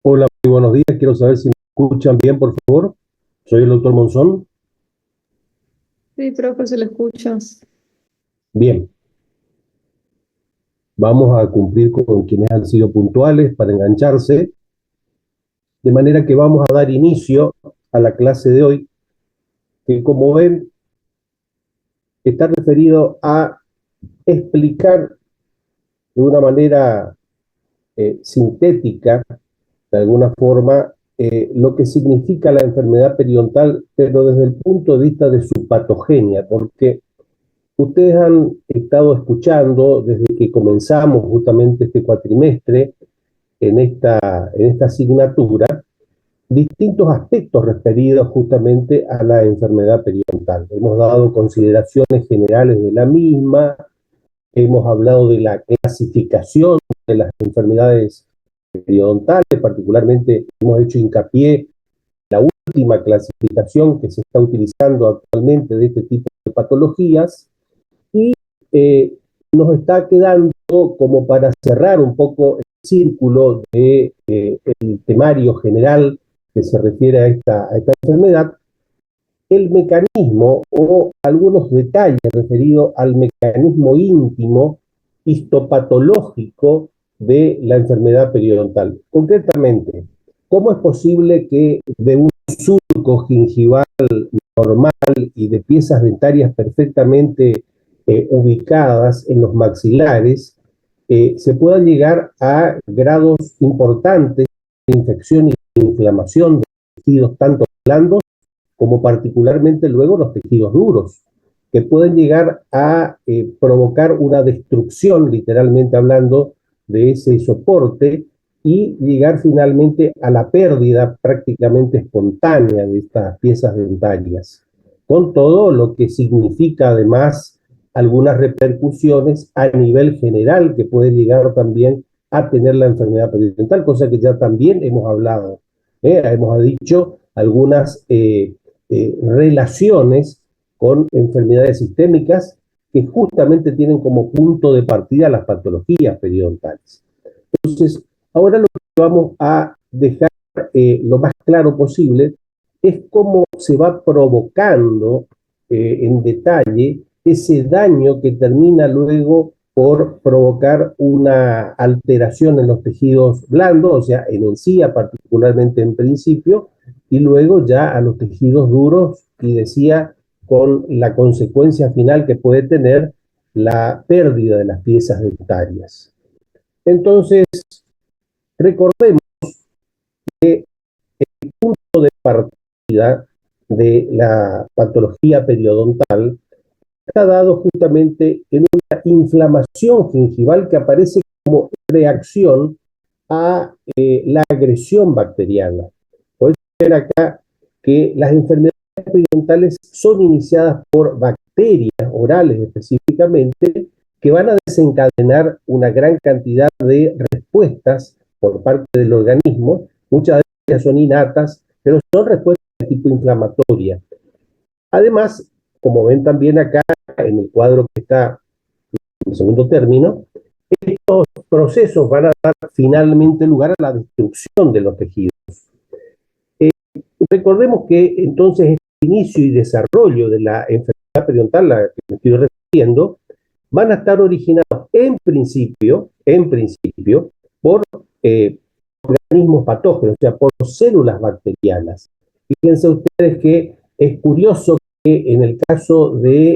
Hola, muy buenos días. Quiero saber si me escuchan bien, por favor. Soy el doctor Monzón. Sí, profe, se le escucha. Bien, vamos a cumplir con quienes han sido puntuales para engancharse, de manera que vamos a dar inicio a la clase de hoy, que como ven está referido a explicar de una manera sintética, de alguna forma, lo que significa la enfermedad periodontal, pero desde el punto de vista de su patogenia, porque ustedes han estado escuchando desde que comenzamos justamente este cuatrimestre en esta asignatura distintos aspectos referidos justamente a la enfermedad periodontal. Hemos dado consideraciones generales de la misma, hemos hablado de la clasificación de las enfermedades periodontales, particularmente hemos hecho hincapié en la última clasificación que se está utilizando actualmente de este tipo de patologías, y eh, nos está quedando como para cerrar un poco el círculo de, el temario general que se refiere a esta enfermedad, el mecanismo o algunos detalles referidos al mecanismo íntimo histopatológico de la enfermedad periodontal. Concretamente, ¿cómo es posible que de un surco gingival normal y de piezas dentarias perfectamente ubicadas en los maxilares se puedan llegar a grados importantes de infección y inflamación de tejidos tanto blandos como particularmente luego los tejidos duros, que pueden llegar a provocar una destrucción, literalmente hablando, de ese soporte y llegar finalmente a la pérdida prácticamente espontánea de estas piezas dentarias, con todo lo que significa además algunas repercusiones a nivel general que puede llegar también a tener la enfermedad periodontal, cosa que ya también hemos hablado. Hemos dicho algunas relaciones con enfermedades sistémicas que justamente tienen como punto de partida las patologías periodontales. Entonces, ahora lo que vamos a dejar lo más claro posible es cómo se va provocando en detalle ese daño que termina luego por provocar una alteración en los tejidos blandos, o sea, en encía particularmente en principio, y luego ya a los tejidos duros, y decía, con la consecuencia final que puede tener la pérdida de las piezas dentarias. Entonces, recordemos que el punto de partida de la patología periodontal está dado justamente en una inflamación gingival que aparece como reacción a la agresión bacteriana. Pueden ver acá que las enfermedades periodontales son iniciadas por bacterias orales específicamente, que van a desencadenar una gran cantidad de respuestas por parte del organismo. Muchas de ellas son innatas, pero son respuestas de tipo inflamatoria. Además, como ven también acá en el cuadro que está en el segundo término, estos procesos van a dar finalmente lugar a la destrucción de los tejidos. Eh, Recordemos que entonces el inicio y desarrollo de la enfermedad periodontal a la que me estoy refiriendo van a estar originados en principio por organismos patógenos, o sea, por células bacterianas. Fíjense ustedes que es curioso que en el caso de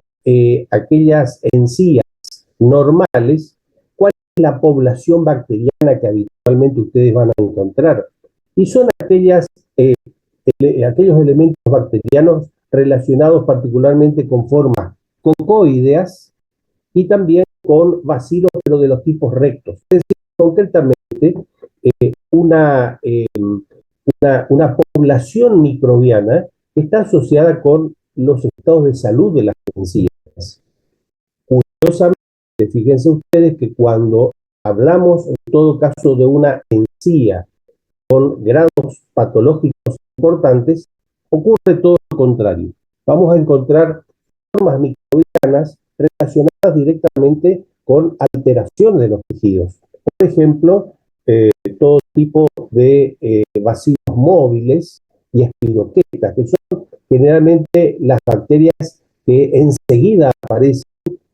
aquellas encías normales, ¿cuál es la población bacteriana que habitualmente ustedes van a encontrar? Y son aquellas aquellos elementos bacterianos relacionados particularmente con formas cocoideas y también con bacilos, pero de los tipos rectos. Es decir, concretamente, una población microbiana que está asociada con los estados de salud de las encías. Curiosamente, fíjense ustedes que cuando hablamos en todo caso de una encía con grados patológicos importantes, ocurre todo lo contrario. Vamos a encontrar formas microbianas relacionadas directamente con alteraciones de los tejidos. Por ejemplo, todo tipo de bacilos móviles y espiroquetas, que son generalmente las bacterias que enseguida aparecen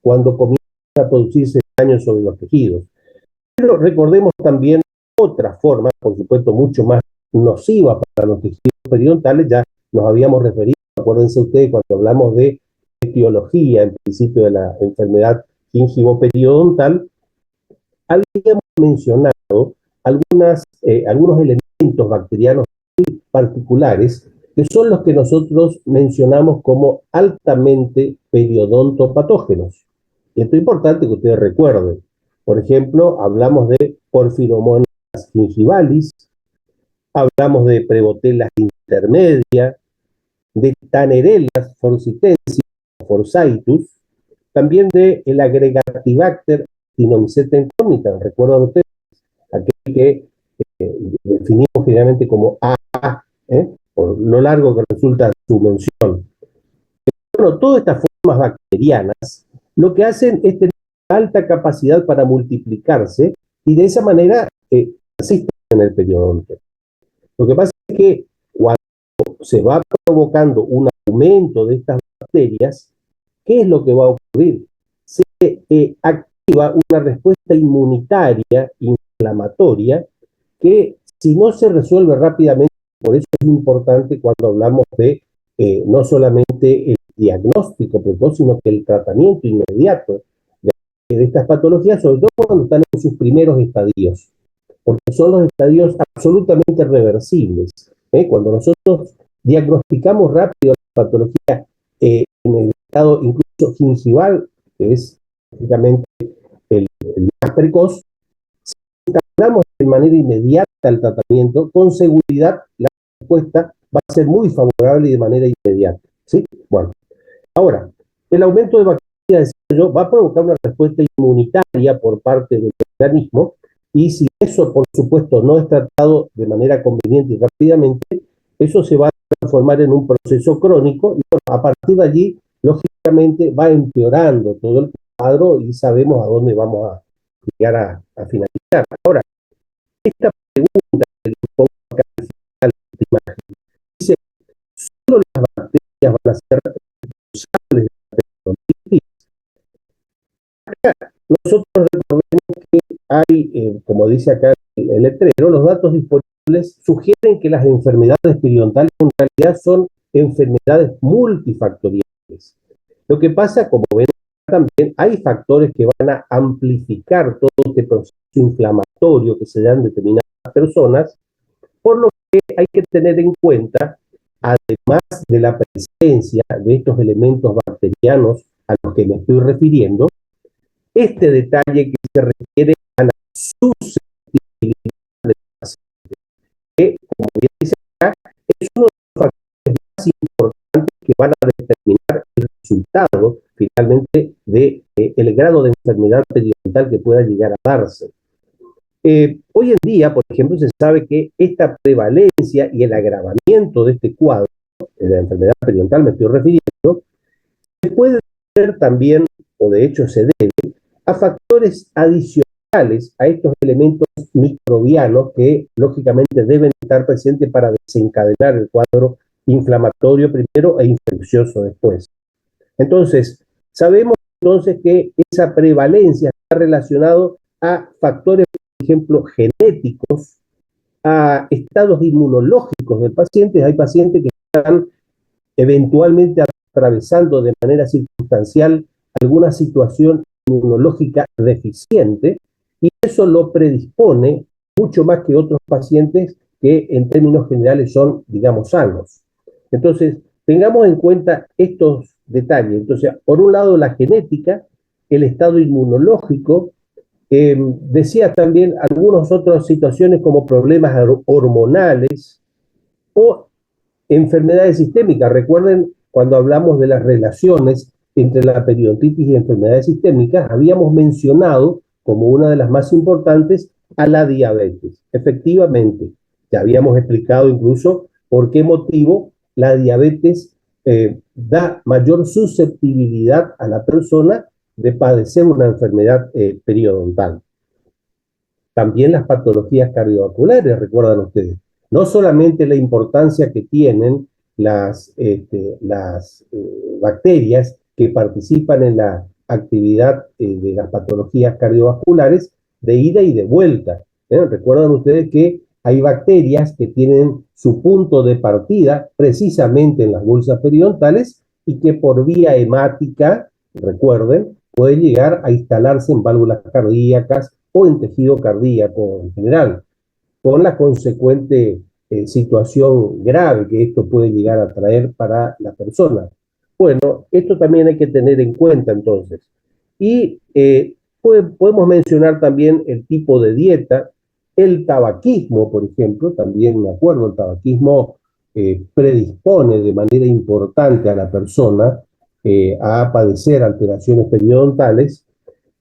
cuando comienza a producirse daño sobre los tejidos. Pero recordemos también otra forma, por supuesto, mucho más nociva para los tejidos periodontales. Ya nos habíamos referido, acuérdense ustedes, cuando hablamos de etiología, en principio de la enfermedad gingivo-periodontal, habíamos mencionado algunos elementos bacterianos particulares que son los que nosotros mencionamos como altamente periodontopatógenos. Y esto es importante que ustedes recuerden. Por ejemplo, hablamos de Porphyromonas gingivalis, hablamos de Prevotella intermedia, de Tannerella forsythensis, forsythus, también de el Agregatibacter actinomyceta incógnita. ¿Recuerdan ustedes? Aquel que definimos generalmente como AA, por lo largo que resulta su mención. Bueno, todas estas formas bacterianas lo que hacen es tener alta capacidad para multiplicarse y de esa manera persisten en el periodonto. Lo que pasa es que cuando se va provocando un aumento de estas bacterias, ¿qué es lo que va a ocurrir? Se activa una respuesta inmunitaria, inflamatoria, que si no se resuelve rápidamente, por eso es importante cuando hablamos de no solamente el diagnóstico precoz, sino que el tratamiento inmediato de estas patologías, sobre todo cuando están en sus primeros estadios, porque son los estadios absolutamente reversibles. Cuando nosotros diagnosticamos rápido la patología en el estado incluso gingival, que es prácticamente el más precoz, si encaminamos de manera inmediata al tratamiento, con seguridad la respuesta va a ser muy favorable y de manera inmediata. ¿Sí? Bueno, ahora, el aumento de bacterias, va a provocar una respuesta inmunitaria por parte del organismo, y si eso, por supuesto, no es tratado de manera conveniente y rápidamente, eso se va a transformar en un proceso crónico, y bueno, a partir de allí, lógicamente, va empeorando todo el cuadro y sabemos a dónde vamos a llegar a finalizar. Ahora, esta pregunta que le pongo acá al final, dice, ¿solo las bacterias van a ser responsables de la periodontitis? Acá nosotros recordemos que hay, como dice acá el letrero, los datos disponibles sugieren que las enfermedades periodontales en realidad son enfermedades multifactoriales. Lo que pasa, como ven también, hay factores que van a amplificar todo este proceso inflamatorio que se da en determinadas personas, por lo que hay que tener en cuenta, además de la presencia de estos elementos bacterianos a los que me estoy refiriendo, este detalle que se refiere a la susceptibilidad del paciente, que, como bien dice acá, es uno de los factores más importantes que van a determinar el resultado finalmente de el grado de enfermedad periodontal que pueda llegar a darse. Hoy en día, por ejemplo, se sabe que esta prevalencia y el agravamiento de este cuadro, de la enfermedad periodontal me estoy refiriendo, se puede ver también, o de hecho se debe, a factores adicionales a estos elementos microbianos que lógicamente deben estar presentes para desencadenar el cuadro inflamatorio primero e infeccioso después. Entonces, sabemos entonces que esa prevalencia está relacionado a factores, por ejemplo, genéticos, a estados inmunológicos del paciente. Hay pacientes que están eventualmente atravesando de manera circunstancial alguna situación inmunológica deficiente, y eso lo predispone mucho más que otros pacientes que en términos generales son, digamos, sanos. Entonces, tengamos en cuenta estos detalles. Entonces, por un lado, la genética, el estado inmunológico, decía también algunas otras situaciones como problemas hormonales o enfermedades sistémicas. Recuerden, cuando hablamos de las relaciones entre la periodontitis y enfermedades sistémicas, habíamos mencionado como una de las más importantes a la diabetes. Efectivamente, ya habíamos explicado incluso por qué motivo la diabetes da mayor susceptibilidad a la persona de padecer una enfermedad periodontal. También las patologías cardiovasculares, recuerdan ustedes. No solamente la importancia que tienen las bacterias que participan en la actividad de las patologías cardiovasculares de ida y de vuelta. Recuerdan ustedes que hay bacterias que tienen su punto de partida precisamente en las bolsas periodontales y que por vía hemática, recuerden, puede llegar a instalarse en válvulas cardíacas o en tejido cardíaco en general, con la consecuente situación grave que esto puede llegar a traer para la persona. Bueno, esto también hay que tener en cuenta entonces. Y podemos mencionar también el tipo de dieta, el tabaquismo, por ejemplo, también me acuerdo, el tabaquismo predispone de manera importante a la persona a padecer alteraciones periodontales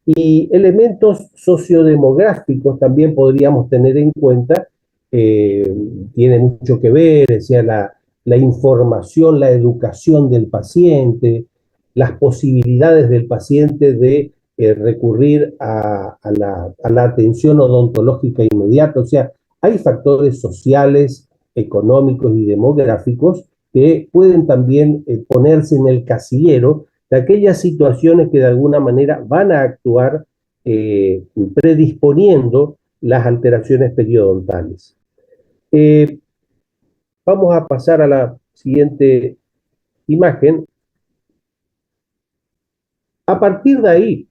y elementos sociodemográficos también podríamos tener en cuenta, tiene mucho que ver, o sea, la información, la educación del paciente, las posibilidades del paciente de recurrir a la atención odontológica inmediata, o sea, hay factores sociales, económicos y demográficos que pueden también ponerse en el casillero de aquellas situaciones que de alguna manera van a actuar predisponiendo las alteraciones periodontales. Vamos a pasar a la siguiente imagen. A partir de ahí,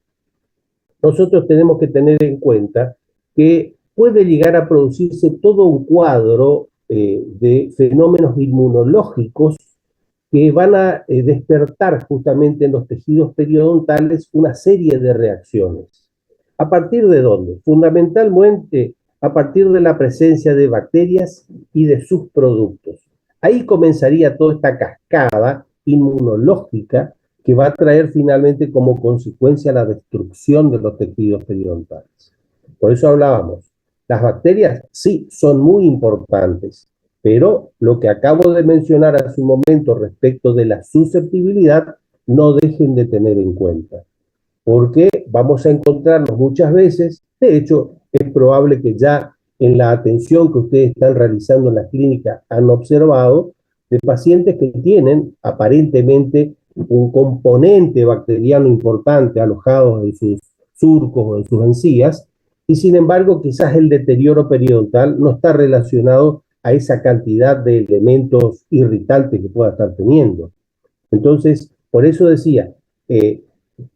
nosotros tenemos que tener en cuenta que puede llegar a producirse todo un cuadro de fenómenos inmunológicos que van a despertar justamente en los tejidos periodontales una serie de reacciones. ¿A partir de dónde? Fundamentalmente a partir de la presencia de bacterias y de sus productos. Ahí comenzaría toda esta cascada inmunológica que va a traer finalmente como consecuencia la destrucción de los tejidos periodontales. Por eso hablábamos, las bacterias sí son muy importantes, pero lo que acabo de mencionar hace un momento respecto de la susceptibilidad, no dejen de tener en cuenta, porque vamos a encontrarnos muchas veces, de hecho, es probable que ya en la atención que ustedes están realizando en la clínica han observado de pacientes que tienen aparentemente un componente bacteriano importante alojado en sus surcos o en sus encías, y sin embargo quizás el deterioro periodontal no está relacionado a esa cantidad de elementos irritantes que pueda estar teniendo. Entonces, por eso decía,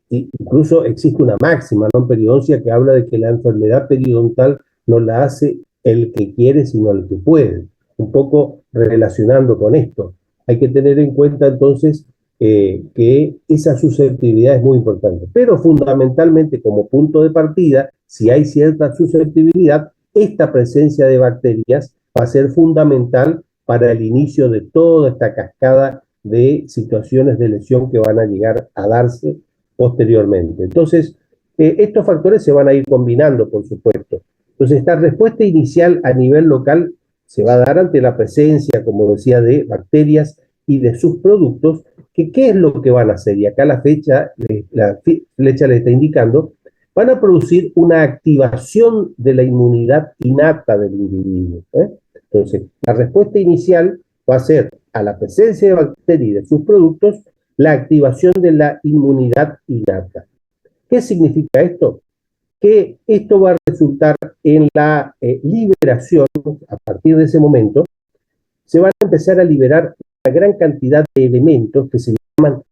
incluso existe una máxima, ¿no?, en periodoncia que habla de que la enfermedad periodontal no la hace el que quiere, sino el que puede. Un poco relacionando con esto. Hay que tener en cuenta entonces que esa susceptibilidad es muy importante. Pero fundamentalmente como punto de partida, si hay cierta susceptibilidad, esta presencia de bacterias va a ser fundamental para el inicio de toda esta cascada de situaciones de lesión que van a llegar a darse posteriormente. Entonces, estos factores se van a ir combinando, por supuesto. Entonces, esta respuesta inicial a nivel local se va a dar ante la presencia, como decía, de bacterias y de sus productos, que qué es lo que van a hacer. Y acá la flecha le está indicando, van a producir una activación de la inmunidad innata del individuo. Entonces, la respuesta inicial va a ser a la presencia de bacterias y de sus productos, la activación de la inmunidad innata. ¿Qué significa esto? Que esto va a resultar en la liberación, a partir de ese momento, se van a empezar a liberar una gran cantidad de elementos que se llaman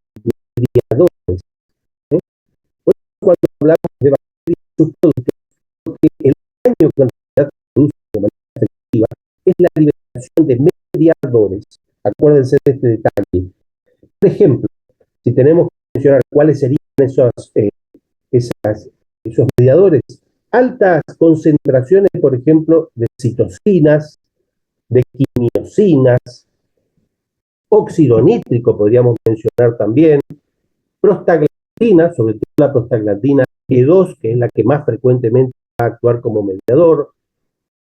mediadores. Por eso cuando hablamos de bacterias y sus productos, porque el daño que en realidad produce de manera efectiva es la liberación de mediadores. Acuérdense de este detalle. Por ejemplo, si tenemos que mencionar cuáles serían esos mediadores, altas concentraciones, por ejemplo, de citocinas, de quimiosinas, óxido nítrico podríamos mencionar también, prostaglandina, sobre todo la prostaglandina E2, que es la que más frecuentemente va a actuar como mediador,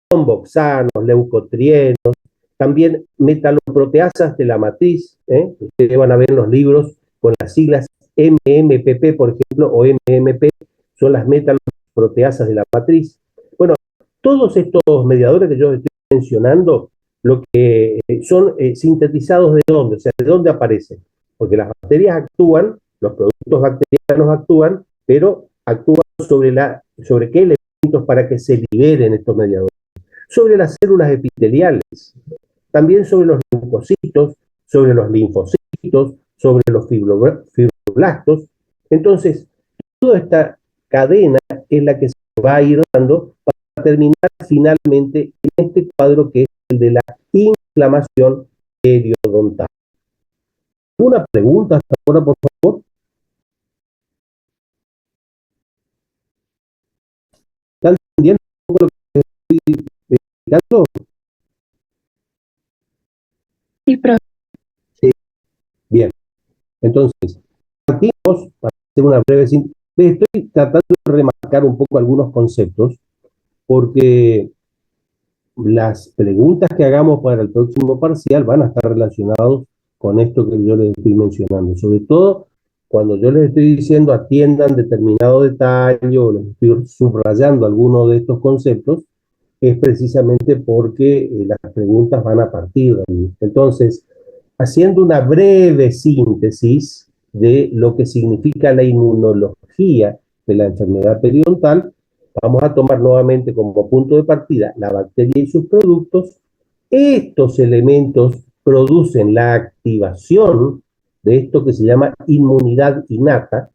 tromboxanos, leucotrienos, también metaloproteasas de la matriz, ustedes van a ver en los libros con las siglas MMPP, por ejemplo, o MMP, son las metaloproteasas de la matriz. Bueno, todos estos mediadores que yo estoy mencionando, lo que son sintetizados ¿de dónde? O sea, ¿de dónde aparecen? Porque las bacterias actúan, los productos bacterianos actúan, pero actúan sobre qué elementos para que se liberen estos mediadores. Sobre las células epiteliales, también sobre los leucocitos, sobre los linfocitos, sobre los fibroblastos. Entonces, toda esta cadena es la que se va a ir dando para terminar finalmente en este cuadro que es el de la inflamación periodontal. ¿Alguna pregunta hasta ahora, por favor? ¿Están entendiendo un poco lo que estoy explicando? Sí, profe. Sí. Bien. Entonces, partimos para hacer una breve síntesis. Estoy tratando de remarcar un poco algunos conceptos porque las preguntas que hagamos para el próximo parcial van a estar relacionados con esto que yo les estoy mencionando. Sobre todo cuando yo les estoy diciendo atiendan determinado detalle o les estoy subrayando alguno de estos conceptos, es precisamente porque las preguntas van a partir de ahí. Entonces, haciendo una breve síntesis de lo que significa la inmunología de la enfermedad periodontal, vamos a tomar nuevamente como punto de partida la bacteria y sus productos. Estos elementos producen la activación de esto que se llama inmunidad innata.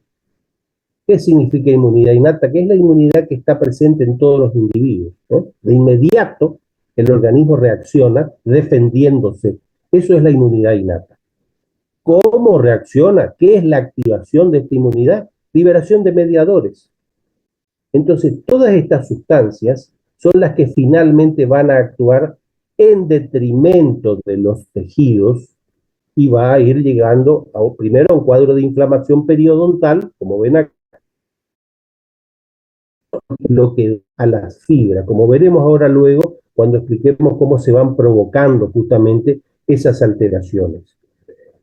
¿Qué significa inmunidad innata? Que es la inmunidad que está presente en todos los individuos, ¿no? De inmediato el organismo reacciona defendiéndose. Eso es la inmunidad innata. ¿Cómo reacciona? ¿Qué es la activación de esta inmunidad? Liberación de mediadores. Entonces, todas estas sustancias son las que finalmente van a actuar en detrimento de los tejidos y va a ir llegando primero a un cuadro de inflamación periodontal, como ven acá, lo que a las fibras, como veremos ahora luego cuando expliquemos cómo se van provocando justamente esas alteraciones.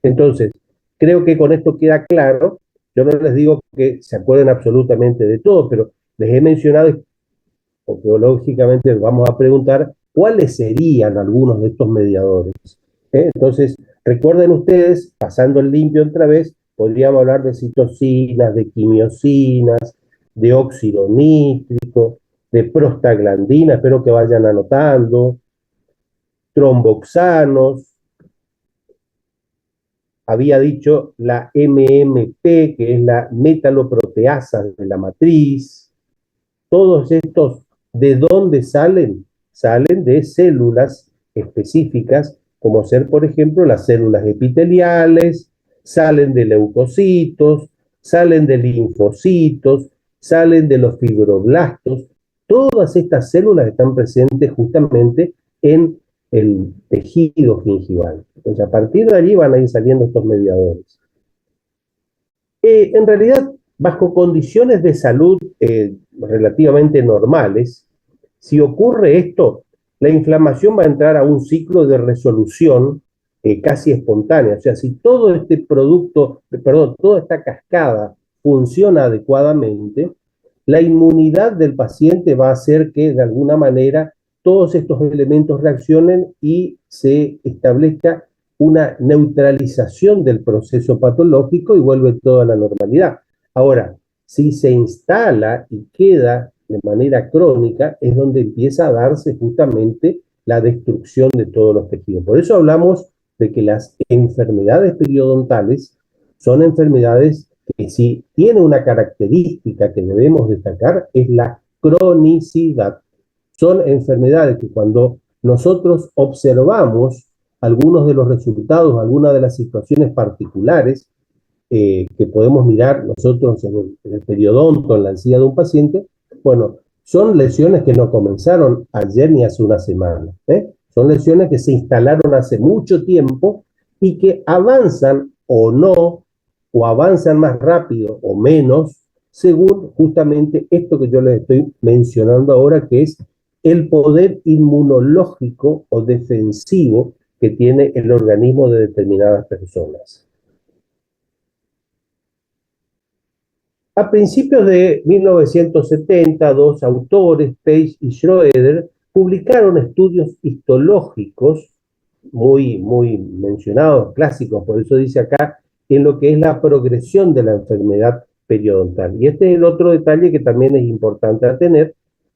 Entonces, creo que con esto queda claro. Yo no les digo que se acuerden absolutamente de todo, pero les he mencionado, porque lógicamente vamos a preguntar cuáles serían algunos de estos mediadores. Entonces, recuerden ustedes, pasando el limpio otra vez, podríamos hablar de citocinas, de quimiosinas, de óxido nítrico, de prostaglandina, espero que vayan anotando, tromboxanos, había dicho la MMP, que es la metaloproteasa de la matriz. Todos estos, ¿de dónde salen? Salen de células específicas, como ser, por ejemplo, las células epiteliales, salen de leucocitos, salen de linfocitos, salen de los fibroblastos. Todas estas células están presentes justamente en el tejido gingival. Entonces, a partir de allí van a ir saliendo estos mediadores. En realidad, bajo condiciones de salud relativamente normales, si ocurre esto, la inflamación va a entrar a un ciclo de resolución casi espontánea. O sea, si todo este producto, perdón, toda esta cascada funciona adecuadamente, la inmunidad del paciente va a hacer que de alguna manera todos estos elementos reaccionen y se establezca una neutralización del proceso patológico y vuelve todo a la normalidad. Ahora, si se instala y queda de manera crónica, es donde empieza a darse justamente la destrucción de todos los tejidos. Por eso hablamos de que las enfermedades periodontales son enfermedades que si tiene una característica que debemos destacar es la cronicidad. Son enfermedades que cuando nosotros observamos algunos de los resultados, algunas de las situaciones particulares que podemos mirar nosotros en el periodonto, en la encía de un paciente, bueno, son lesiones que no comenzaron ayer ni hace una semana. Son lesiones que se instalaron hace mucho tiempo y que avanzan o no, o avanzan más rápido o menos, según justamente esto que yo les estoy mencionando ahora, que es el poder inmunológico o defensivo que tiene el organismo de determinadas personas. A principios de 1970, dos autores, Page y Schroeder, publicaron estudios histológicos muy mencionados, clásicos, por eso dice acá, en lo que es la progresión de la enfermedad periodontal. Y este es el otro detalle que también es importante a tener,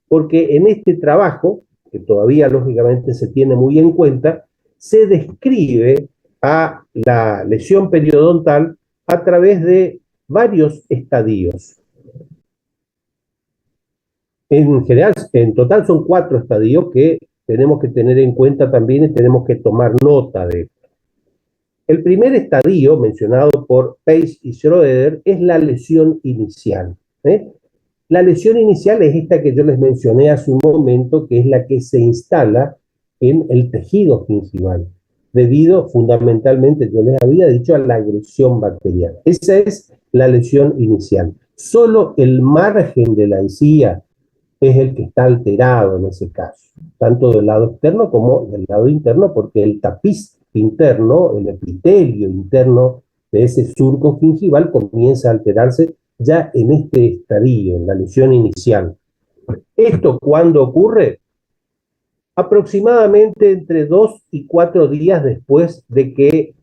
porque en este trabajo, que todavía lógicamente se tiene muy en cuenta, se describe a la lesión periodontal a través de varios estadios. En general, en total son 4 estadios que tenemos que tener en cuenta también y tenemos que tomar nota de esto. El primer estadio, mencionado por Page y Schroeder, es la lesión inicial. La lesión inicial es esta que yo les mencioné hace un momento, que es la que se instala en el tejido gingival, debido fundamentalmente, yo les había dicho, a la agresión bacteriana. Esa es la lesión inicial. Solo el margen de la encía es el que está alterado en ese caso, tanto del lado externo como del lado interno, porque el tapiz interno, el epitelio interno de ese surco gingival comienza a alterarse ya en este estadio, en la lesión inicial. ¿Esto cuándo ocurre? Aproximadamente entre 2 y 4 días después de que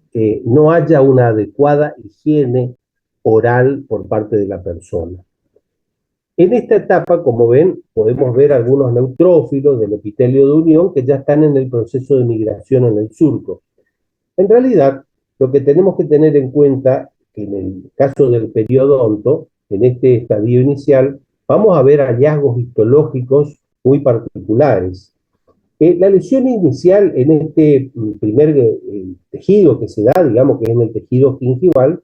no haya una adecuada higiene oral por parte de la persona. En esta etapa, como ven, podemos ver algunos neutrófilos del epitelio de unión que ya están en el proceso de migración en el surco. En realidad, lo que tenemos que tener en cuenta, que en el caso del periodonto, en este estadio inicial, vamos a ver hallazgos histológicos muy particulares. La lesión inicial en este primer tejido que se da, digamos que es en el tejido gingival,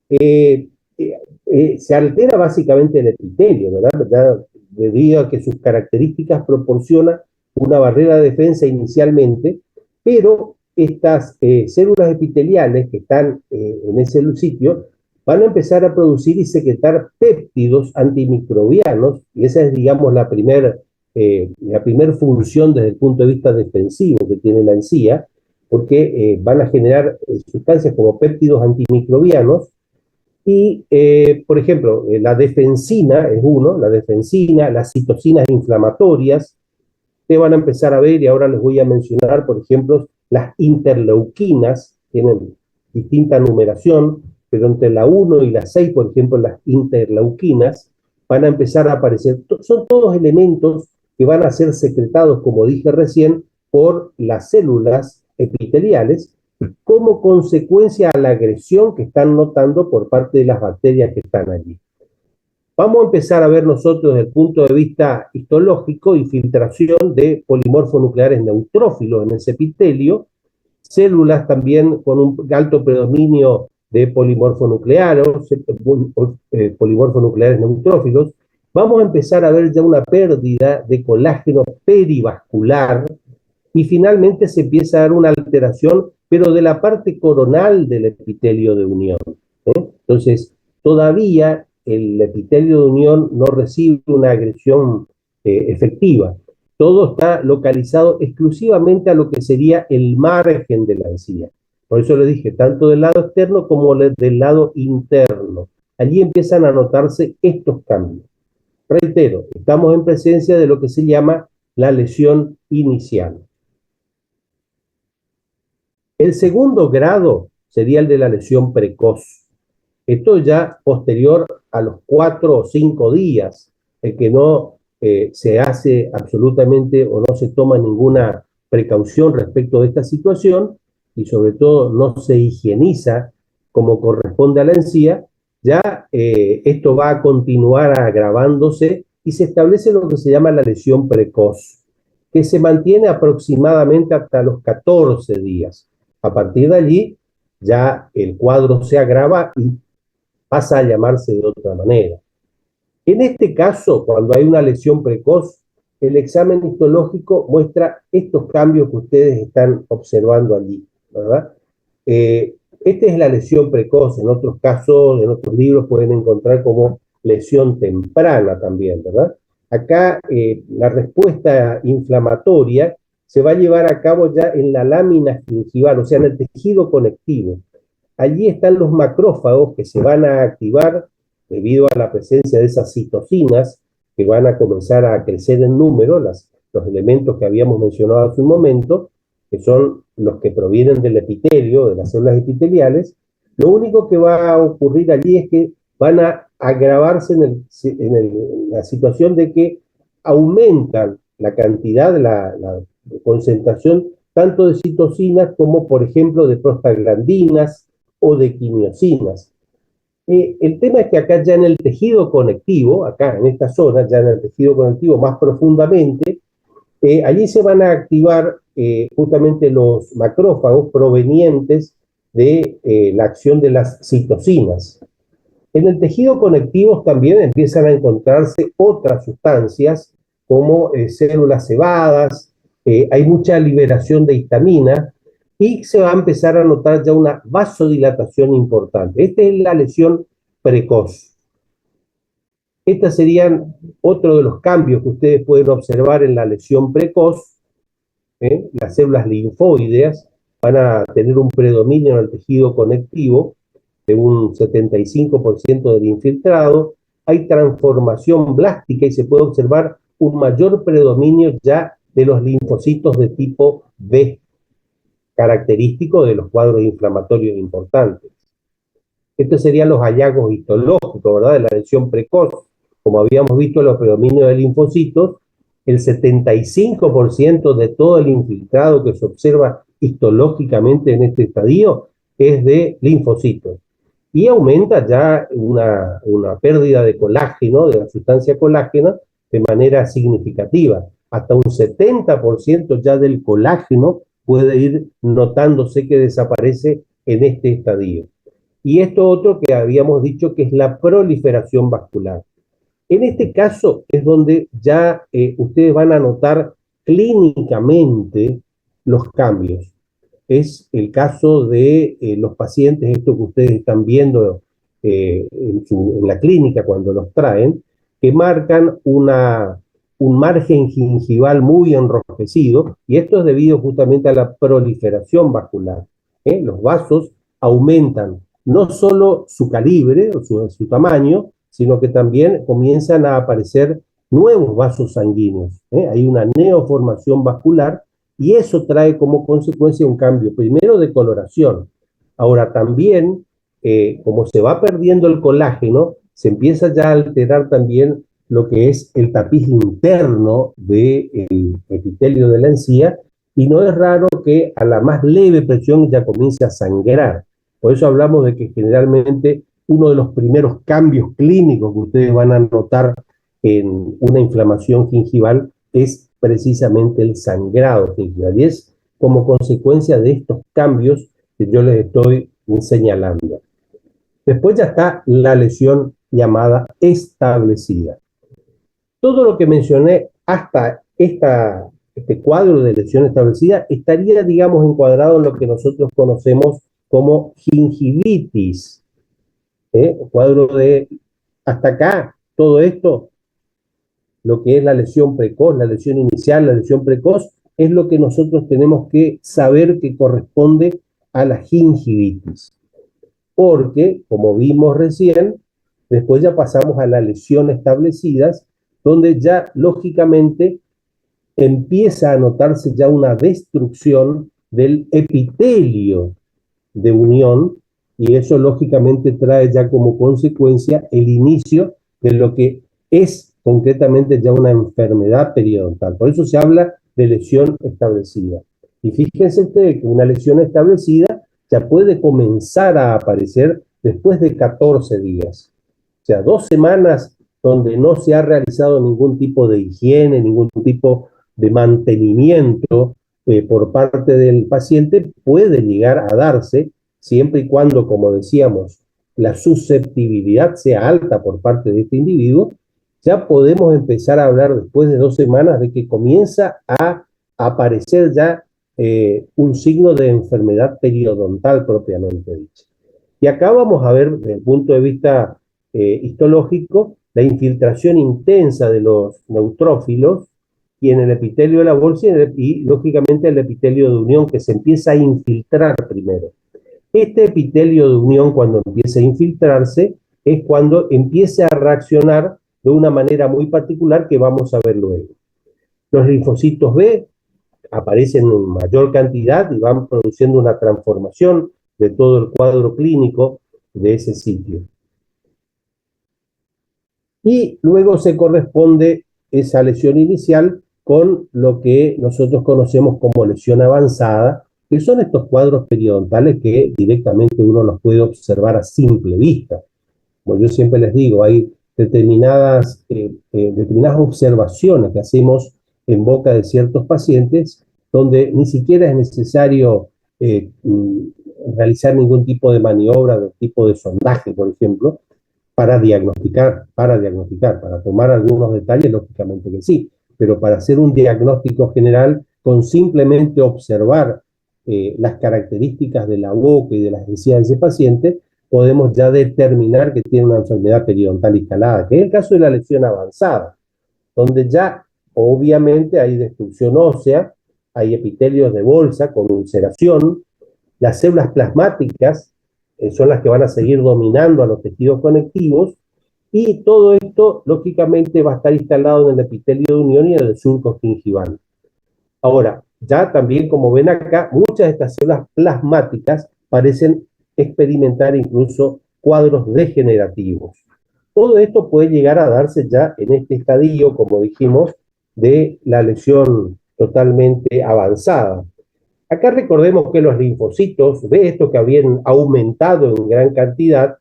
se altera básicamente el epitelio, ¿verdad? Debido a que sus características proporcionan una barrera de defensa inicialmente, pero estas células epiteliales que están en ese sitio van a empezar a producir y secretar péptidos antimicrobianos, y esa es, digamos, la primera función desde el punto de vista defensivo que tiene la encía, porque van a generar sustancias como péptidos antimicrobianos. Y, por ejemplo, la defensina es uno, la defensina, las citocinas inflamatorias, te van a empezar a ver, y ahora les voy a mencionar, por ejemplo, las interleuquinas, tienen distinta numeración, pero entre la 1 y la 6, por ejemplo, las interleuquinas, van a empezar a aparecer. Son todos elementos que van a ser secretados, como dije recién, por las células epiteliales, como consecuencia a la agresión que están notando por parte de las bacterias que están allí. Vamos a empezar a ver nosotros desde el punto de vista histológico infiltración de polimorfonucleares neutrófilos en ese epitelio, células también con un alto predominio de polimorfonucleares neutrófilos. Vamos a empezar a ver ya una pérdida de colágeno perivascular y finalmente se empieza a dar una alteración, pero de la parte coronal del epitelio de unión. Entonces, todavía el epitelio de unión no recibe una agresión efectiva. Todo está localizado exclusivamente a lo que sería el margen de la encía. Por eso le dije, tanto del lado externo como del lado interno. Allí empiezan a notarse estos cambios. Reitero, estamos en presencia de lo que se llama la lesión inicial. El segundo grado sería el de la lesión precoz. Esto ya posterior a los 4 o 5 días, el que no se hace absolutamente o no se toma ninguna precaución respecto de esta situación y sobre todo no se higieniza como corresponde a la encía, ya esto va a continuar agravándose y se establece lo que se llama la lesión precoz. que se mantiene aproximadamente hasta los 14 días. A partir de allí, ya el cuadro se agrava y pasa a llamarse de otra manera. En este caso, cuando hay una lesión precoz, el examen histológico muestra estos cambios que ustedes están observando allí, ¿verdad? Esta es la lesión precoz. En otros casos, en otros libros pueden encontrar como lesión temprana también, ¿verdad? Acá la respuesta inflamatoria se va a llevar a cabo ya en la lámina gingival, o sea, en el tejido conectivo. Allí están los macrófagos que se van a activar debido a la presencia de esas citocinas que van a comenzar a crecer en número, los elementos que habíamos mencionado hace un momento, que son los que provienen del epitelio, de las células epiteliales. Lo único que va a ocurrir allí es que van a agravarse en la situación de que aumentan la cantidad, la concentración tanto de citocinas como, por ejemplo, de prostaglandinas o de quimiosinas. El tema es que acá ya en el tejido conectivo, acá en esta zona, ya en el tejido conectivo más profundamente, allí se van a activar justamente los macrófagos provenientes de la acción de las citocinas. En el tejido conectivo también empiezan a encontrarse otras sustancias como células cebadas, hay mucha liberación de histamina y se va a empezar a notar ya una vasodilatación importante. Esta es la lesión precoz. Estos serían otro de los cambios que ustedes pueden observar en la lesión precoz. Las células linfoideas van a tener un predominio en el tejido conectivo de un 75% del infiltrado. Hay transformación blástica y se puede observar un mayor predominio ya de los linfocitos de tipo B, característico de los cuadros inflamatorios importantes. Estos serían los hallazgos histológicos, ¿verdad?, de la lesión precoz. Como habíamos visto, los predominios de linfocitos, el 75% de todo el infiltrado que se observa histológicamente en este estadio es de linfocitos. Y aumenta ya una pérdida de colágeno, de la sustancia colágena, de manera significativa. Hasta un 70% ya del colágeno puede ir notándose que desaparece en este estadio. Y esto otro que habíamos dicho que es la proliferación vascular. En este caso es donde ya ustedes van a notar clínicamente los cambios. Es el caso de los pacientes, esto que ustedes están viendo en la clínica cuando los traen, que marcan un margen gingival muy enrojecido, y esto es debido justamente a la proliferación vascular. Los vasos aumentan no solo su calibre o su tamaño, sino que también comienzan a aparecer nuevos vasos sanguíneos. Hay una neoformación vascular y eso trae como consecuencia un cambio, primero de coloración. Ahora también, como se va perdiendo el colágeno, se empieza ya a alterar también lo que es el tapiz interno del epitelio de la encía, y no es raro que a la más leve presión ya comience a sangrar. Por eso hablamos de que generalmente uno de los primeros cambios clínicos que ustedes van a notar en una inflamación gingival es precisamente el sangrado gingival, y es como consecuencia de estos cambios que yo les estoy señalando. Después ya está la lesión llamada establecida. Todo lo que mencioné hasta este cuadro de lesión establecida estaría, digamos, encuadrado en lo que nosotros conocemos como gingivitis. Cuadro de hasta acá, todo esto, lo que es la lesión precoz, la lesión inicial, la lesión precoz, es lo que nosotros tenemos que saber que corresponde a la gingivitis. Porque, como vimos recién, después ya pasamos a la lesión establecidas, donde ya lógicamente empieza a notarse ya una destrucción del epitelio de unión, y eso lógicamente trae ya como consecuencia el inicio de lo que es concretamente ya una enfermedad periodontal. Por eso se habla de lesión establecida. Y fíjense ustedes que una lesión establecida ya puede comenzar a aparecer después de 14 días. O sea, 2 semanas donde no se ha realizado ningún tipo de higiene, ningún tipo de mantenimiento por parte del paciente puede llegar a darse siempre y cuando, como decíamos, la susceptibilidad sea alta por parte de este individuo. Ya podemos empezar a hablar después de 2 semanas de que comienza a aparecer ya un signo de enfermedad periodontal propiamente dicha. Y acá vamos a ver, desde el punto de vista histológico, la infiltración intensa de los neutrófilos y en el epitelio de la bolsa y lógicamente el epitelio de unión que se empieza a infiltrar primero. Este epitelio de unión, cuando empieza a infiltrarse, es cuando empieza a reaccionar de una manera muy particular que vamos a ver luego. Los linfocitos B aparecen en mayor cantidad y van produciendo una transformación de todo el cuadro clínico de ese sitio. Y luego se corresponde esa lesión inicial con lo que nosotros conocemos como lesión avanzada, que son estos cuadros periodontales que directamente uno los puede observar a simple vista. Como yo siempre les digo, hay determinadas observaciones que hacemos en boca de ciertos pacientes donde ni siquiera es necesario realizar ningún tipo de maniobra, de tipo de sondaje, por ejemplo, para diagnosticar, para tomar algunos detalles, lógicamente que sí, pero para hacer un diagnóstico general con simplemente observar las características de la boca y de las encías de ese paciente, podemos ya determinar que tiene una enfermedad periodontal instalada, que es el caso de la lesión avanzada, donde ya obviamente hay destrucción ósea, hay epitelios de bolsa con ulceración, las células plasmáticas son las que van a seguir dominando a los tejidos conectivos, y todo esto lógicamente va a estar instalado en el epitelio de unión y en el surco gingival. Ahora, ya también como ven acá, muchas de estas células plasmáticas parecen experimentar incluso cuadros degenerativos. Todo esto puede llegar a darse ya en este estadio, como dijimos, de la lesión totalmente avanzada. Acá recordemos que los linfocitos, de esto que habían aumentado en gran cantidad,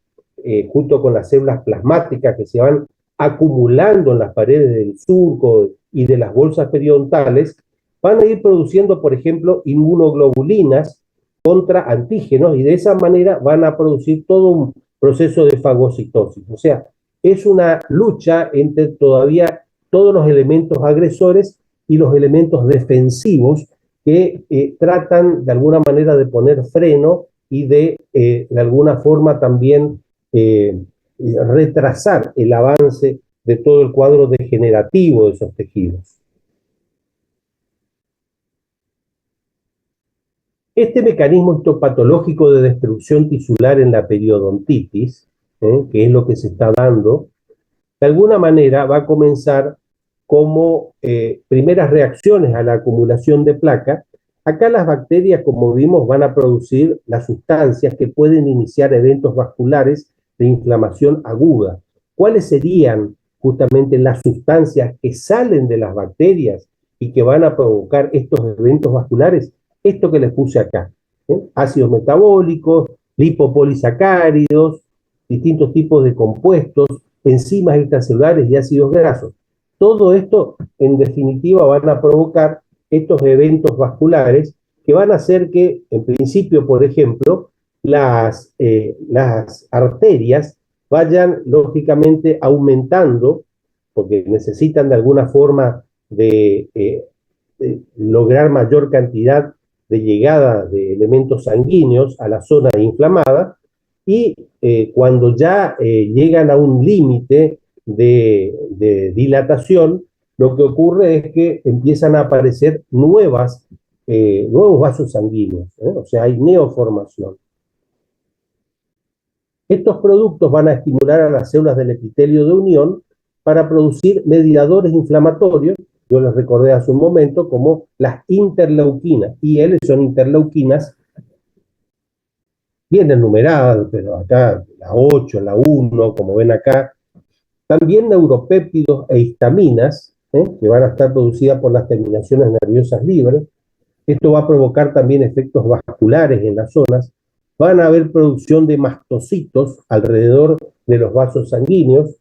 junto con las células plasmáticas que se van acumulando en las paredes del surco y de las bolsas periodontales, van a ir produciendo, por ejemplo, inmunoglobulinas contra antígenos y de esa manera van a producir todo un proceso de fagocitosis. O sea, es una lucha entre todavía todos los elementos agresores y los elementos defensivos que tratan de alguna manera de poner freno y de alguna forma también retrasar el avance de todo el cuadro degenerativo de esos tejidos. Este mecanismo histopatológico de destrucción tisular en la periodontitis, que es lo que se está dando, de alguna manera va a comenzar como primeras reacciones a la acumulación de placa. Acá las bacterias, como vimos, van a producir las sustancias que pueden iniciar eventos vasculares de inflamación aguda. ¿Cuáles serían justamente las sustancias que salen de las bacterias y que van a provocar estos eventos vasculares? Esto que les puse acá, ácidos metabólicos, lipopolisacáridos, distintos tipos de compuestos, enzimas extracelulares y ácidos grasos. Todo esto, en definitiva, van a provocar estos eventos vasculares que van a hacer que, en principio, por ejemplo, las arterias vayan, lógicamente, aumentando, porque necesitan de alguna forma de lograr mayor cantidad de llegada de elementos sanguíneos a la zona inflamada, y cuando ya llegan a un límite de dilatación, lo que ocurre es que empiezan a aparecer nuevos vasos sanguíneos, o sea, hay neoformación. Estos productos van a estimular a las células del epitelio de unión para producir mediadores inflamatorios. Yo les recordé hace un momento como las interleuquinas. IL son interleuquinas bien enumeradas, pero acá la 8, la 1, como ven acá. También neuropéptidos e histaminas, que van a estar producidas por las terminaciones nerviosas libres. Esto va a provocar también efectos vasculares en las zonas. Van a haber producción de mastocitos alrededor de los vasos sanguíneos.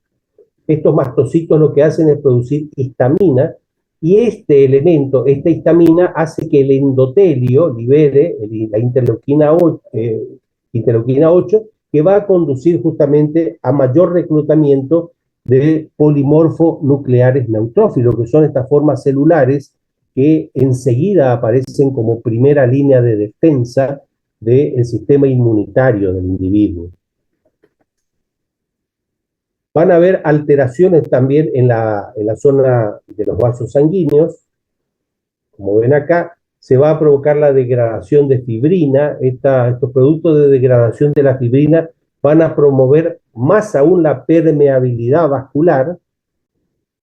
Estos mastocitos lo que hacen es producir histamina, Y este elemento, esta histamina, hace que el endotelio libere la interleuquina 8, que va a conducir justamente a mayor reclutamiento de polimorfonucleares neutrófilos, que son estas formas celulares que enseguida aparecen como primera línea de defensa del sistema inmunitario del individuo. Van a haber alteraciones también en la zona de los vasos sanguíneos. Como ven acá, se va a provocar la degradación de fibrina. Estos productos de degradación de la fibrina van a promover más aún la permeabilidad vascular.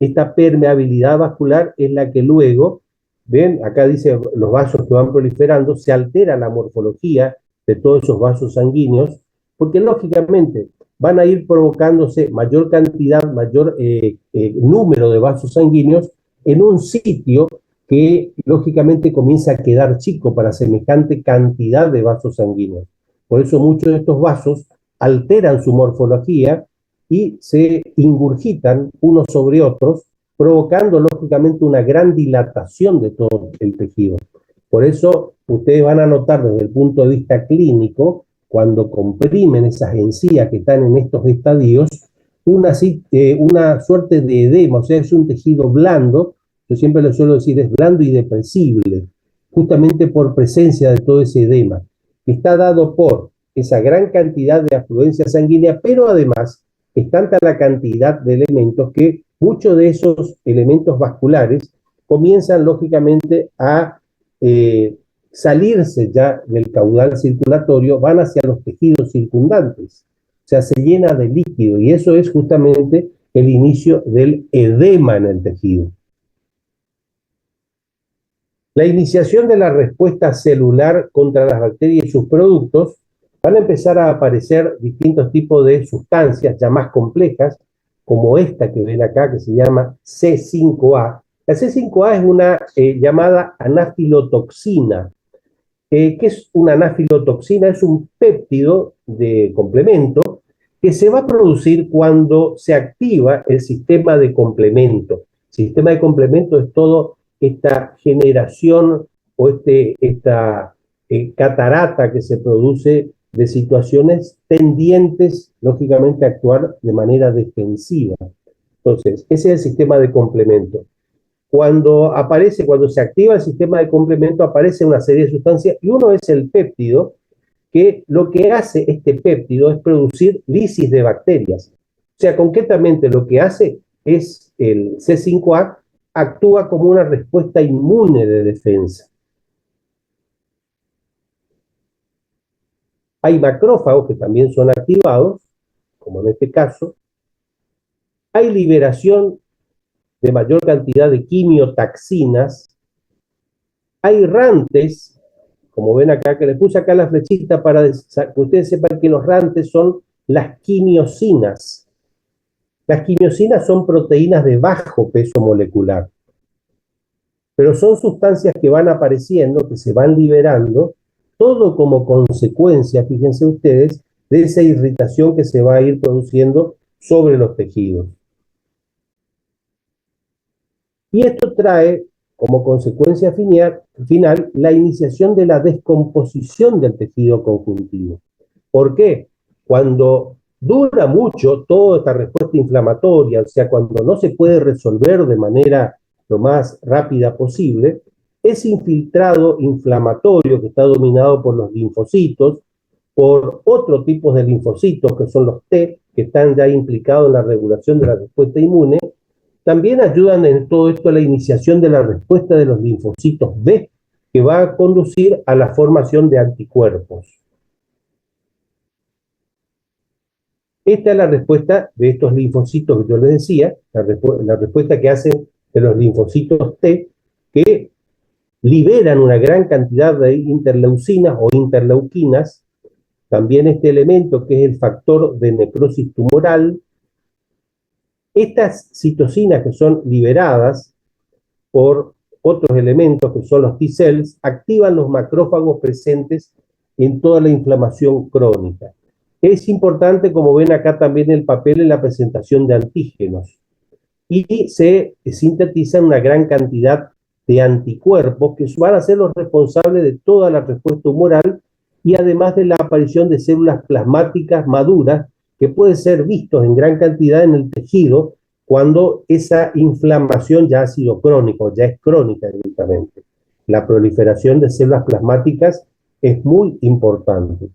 Esta permeabilidad vascular es la que luego, ven, acá dice los vasos que van proliferando, se altera la morfología de todos esos vasos sanguíneos, porque lógicamente van a ir provocándose mayor cantidad, mayor número de vasos sanguíneos en un sitio que lógicamente comienza a quedar chico para semejante cantidad de vasos sanguíneos. Por eso muchos de estos vasos alteran su morfología y se ingurgitan unos sobre otros, provocando lógicamente una gran dilatación de todo el tejido. Por eso ustedes van a notar desde el punto de vista clínico, cuando comprimen esas encías que están en estos estadios, una suerte de edema, o sea, es un tejido blando. Yo siempre les suelo decir, es blando y depresible, justamente por presencia de todo ese edema, que está dado por esa gran cantidad de afluencia sanguínea, pero además es tanta la cantidad de elementos que muchos de esos elementos vasculares comienzan lógicamente a salirse ya del caudal circulatorio, van hacia los tejidos circundantes, o sea, se llena de líquido, y eso es justamente el inicio del edema en el tejido. La iniciación de la respuesta celular contra las bacterias y sus productos, van a empezar a aparecer distintos tipos de sustancias ya más complejas, como esta que ven acá, que se llama C5A. La C5A es una llamada anafilotoxina. ¿Qué es una anafilotoxina? Es un péptido de complemento que se va a producir cuando se activa el sistema de complemento. El sistema de complemento es todo esta generación o esta catarata que se produce de situaciones tendientes, lógicamente, a actuar de manera defensiva. Entonces, ese es el sistema de complemento. Cuando se activa el sistema de complemento, aparece una serie de sustancias, y uno es el péptido, que lo que hace este péptido es producir lisis de bacterias. O sea, concretamente lo que hace es el C5A, actúa como una respuesta inmune de defensa. Hay macrófagos que también son activados, como en este caso. Hay liberación de mayor cantidad de quimiotaxinas. Hay rantes, como ven acá, que les puse acá la flechita para que ustedes sepan que los rantes son las quimiosinas. Las quimiosinas son proteínas de bajo peso molecular, pero son sustancias que van apareciendo, que se van liberando, todo como consecuencia, fíjense ustedes, de esa irritación que se va a ir produciendo sobre los tejidos. Y esto trae como consecuencia final la iniciación de la descomposición del tejido conjuntivo. ¿Por qué? Cuando dura mucho toda esta respuesta inflamatoria, o sea, cuando no se puede resolver de manera lo más rápida posible, ese infiltrado inflamatorio que está dominado por los linfocitos, por otro tipo de linfocitos que son los T, que están ya implicados en la regulación de la respuesta inmune, también ayudan en todo esto a la iniciación de la respuesta de los linfocitos B, que va a conducir a la formación de anticuerpos. Esta es la respuesta de estos linfocitos que yo les decía, la respuesta que hacen de los linfocitos T, que liberan una gran cantidad de interleucinas o interleuquinas, también este elemento que es el factor de necrosis tumoral. Estas citocinas que son liberadas por otros elementos que son los T-cells, activan los macrófagos presentes en toda la inflamación crónica. Es importante, como ven acá, también el papel en la presentación de antígenos. y se sintetizan una gran cantidad de anticuerpos que van a ser los responsables de toda la respuesta humoral y además de la aparición de células plasmáticas maduras que pueden ser vistos en gran cantidad en el tejido cuando esa inflamación ya ha sido crónica o ya es crónica directamente. La proliferación de células plasmáticas es muy importante.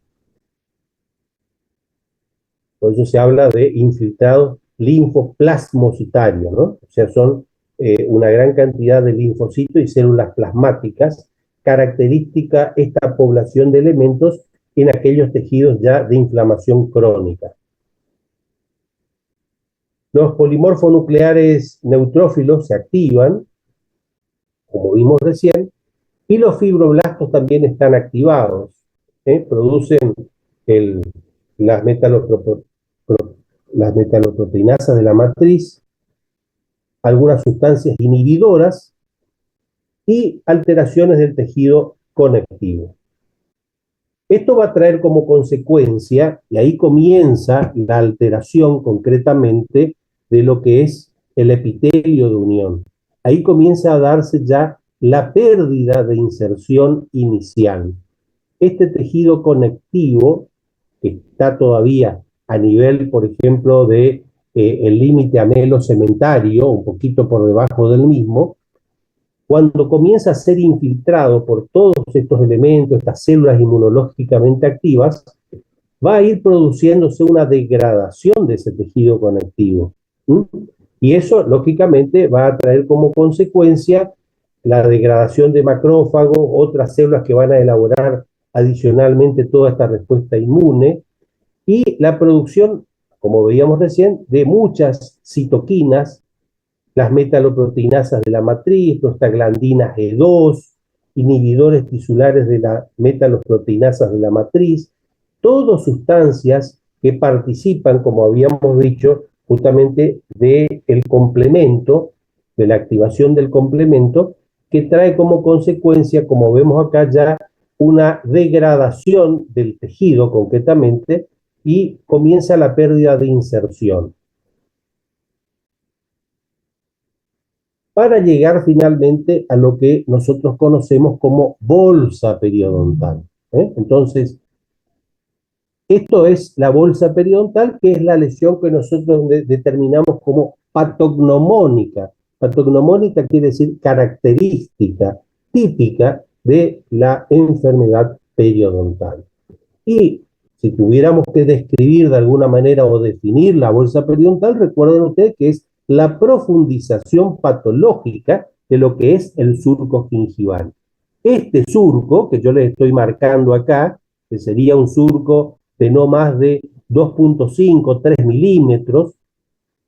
Por eso se habla de infiltrados linfoplasmocitarios, ¿no? O sea, son una gran cantidad de linfocitos y células plasmáticas, característica esta población de elementos en aquellos tejidos ya de inflamación crónica. Los polimorfonucleares neutrófilos se activan, como vimos recién, y los fibroblastos también están activados, producen las metaloproteinasas de la matriz, algunas sustancias inhibidoras y alteraciones del tejido conectivo. Esto va a traer como consecuencia, y ahí comienza la alteración concretamente de lo que es el epitelio de unión. Ahí comienza a darse ya la pérdida de inserción inicial. Este tejido conectivo, que está todavía a nivel, por ejemplo, de el límite amelo-cementario, un poquito por debajo del mismo, cuando comienza a ser infiltrado por todos estos elementos, estas células inmunológicamente activas, va a ir produciéndose una degradación de ese tejido conectivo. Y eso, lógicamente, va a traer como consecuencia la degradación de macrófagos, otras células que van a elaborar adicionalmente toda esta respuesta inmune, y la producción, como veíamos recién, de muchas citoquinas, las metaloproteinasas de la matriz, prostaglandinas E2, inhibidores tisulares de las metaloproteinasas de la matriz, todas sustancias que participan, como habíamos dicho, justamente del complemento, de la activación del complemento, que trae como consecuencia, como vemos acá ya, una degradación del tejido concretamente y comienza la pérdida de inserción. Para llegar finalmente a lo que nosotros conocemos como bolsa periodontal. Entonces, esto es la bolsa periodontal, que es la lesión que nosotros determinamos como patognomónica. Patognomónica quiere decir característica, típica de la enfermedad periodontal. Y si tuviéramos que describir de alguna manera o definir la bolsa periodontal, recuerden ustedes que es la profundización patológica de lo que es el surco gingival. Este surco, que yo les estoy marcando acá, que sería un surco de no más de 2.5, 3 milímetros,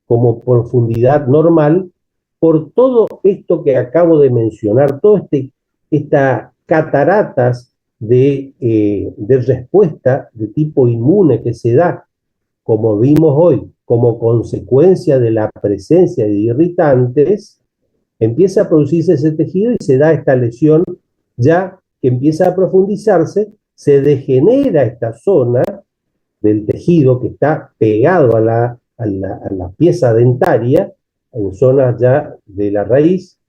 como profundidad normal, por todo esto que acabo de mencionar, todas estas cataratas de respuesta de tipo inmune que se da, como vimos hoy, como consecuencia de la presencia de irritantes, empieza a producirse ese tejido y se da esta lesión ya que empieza a profundizarse, se degenera esta zona del tejido que está pegado a la pieza dentaria, en zonas ya de la raíz,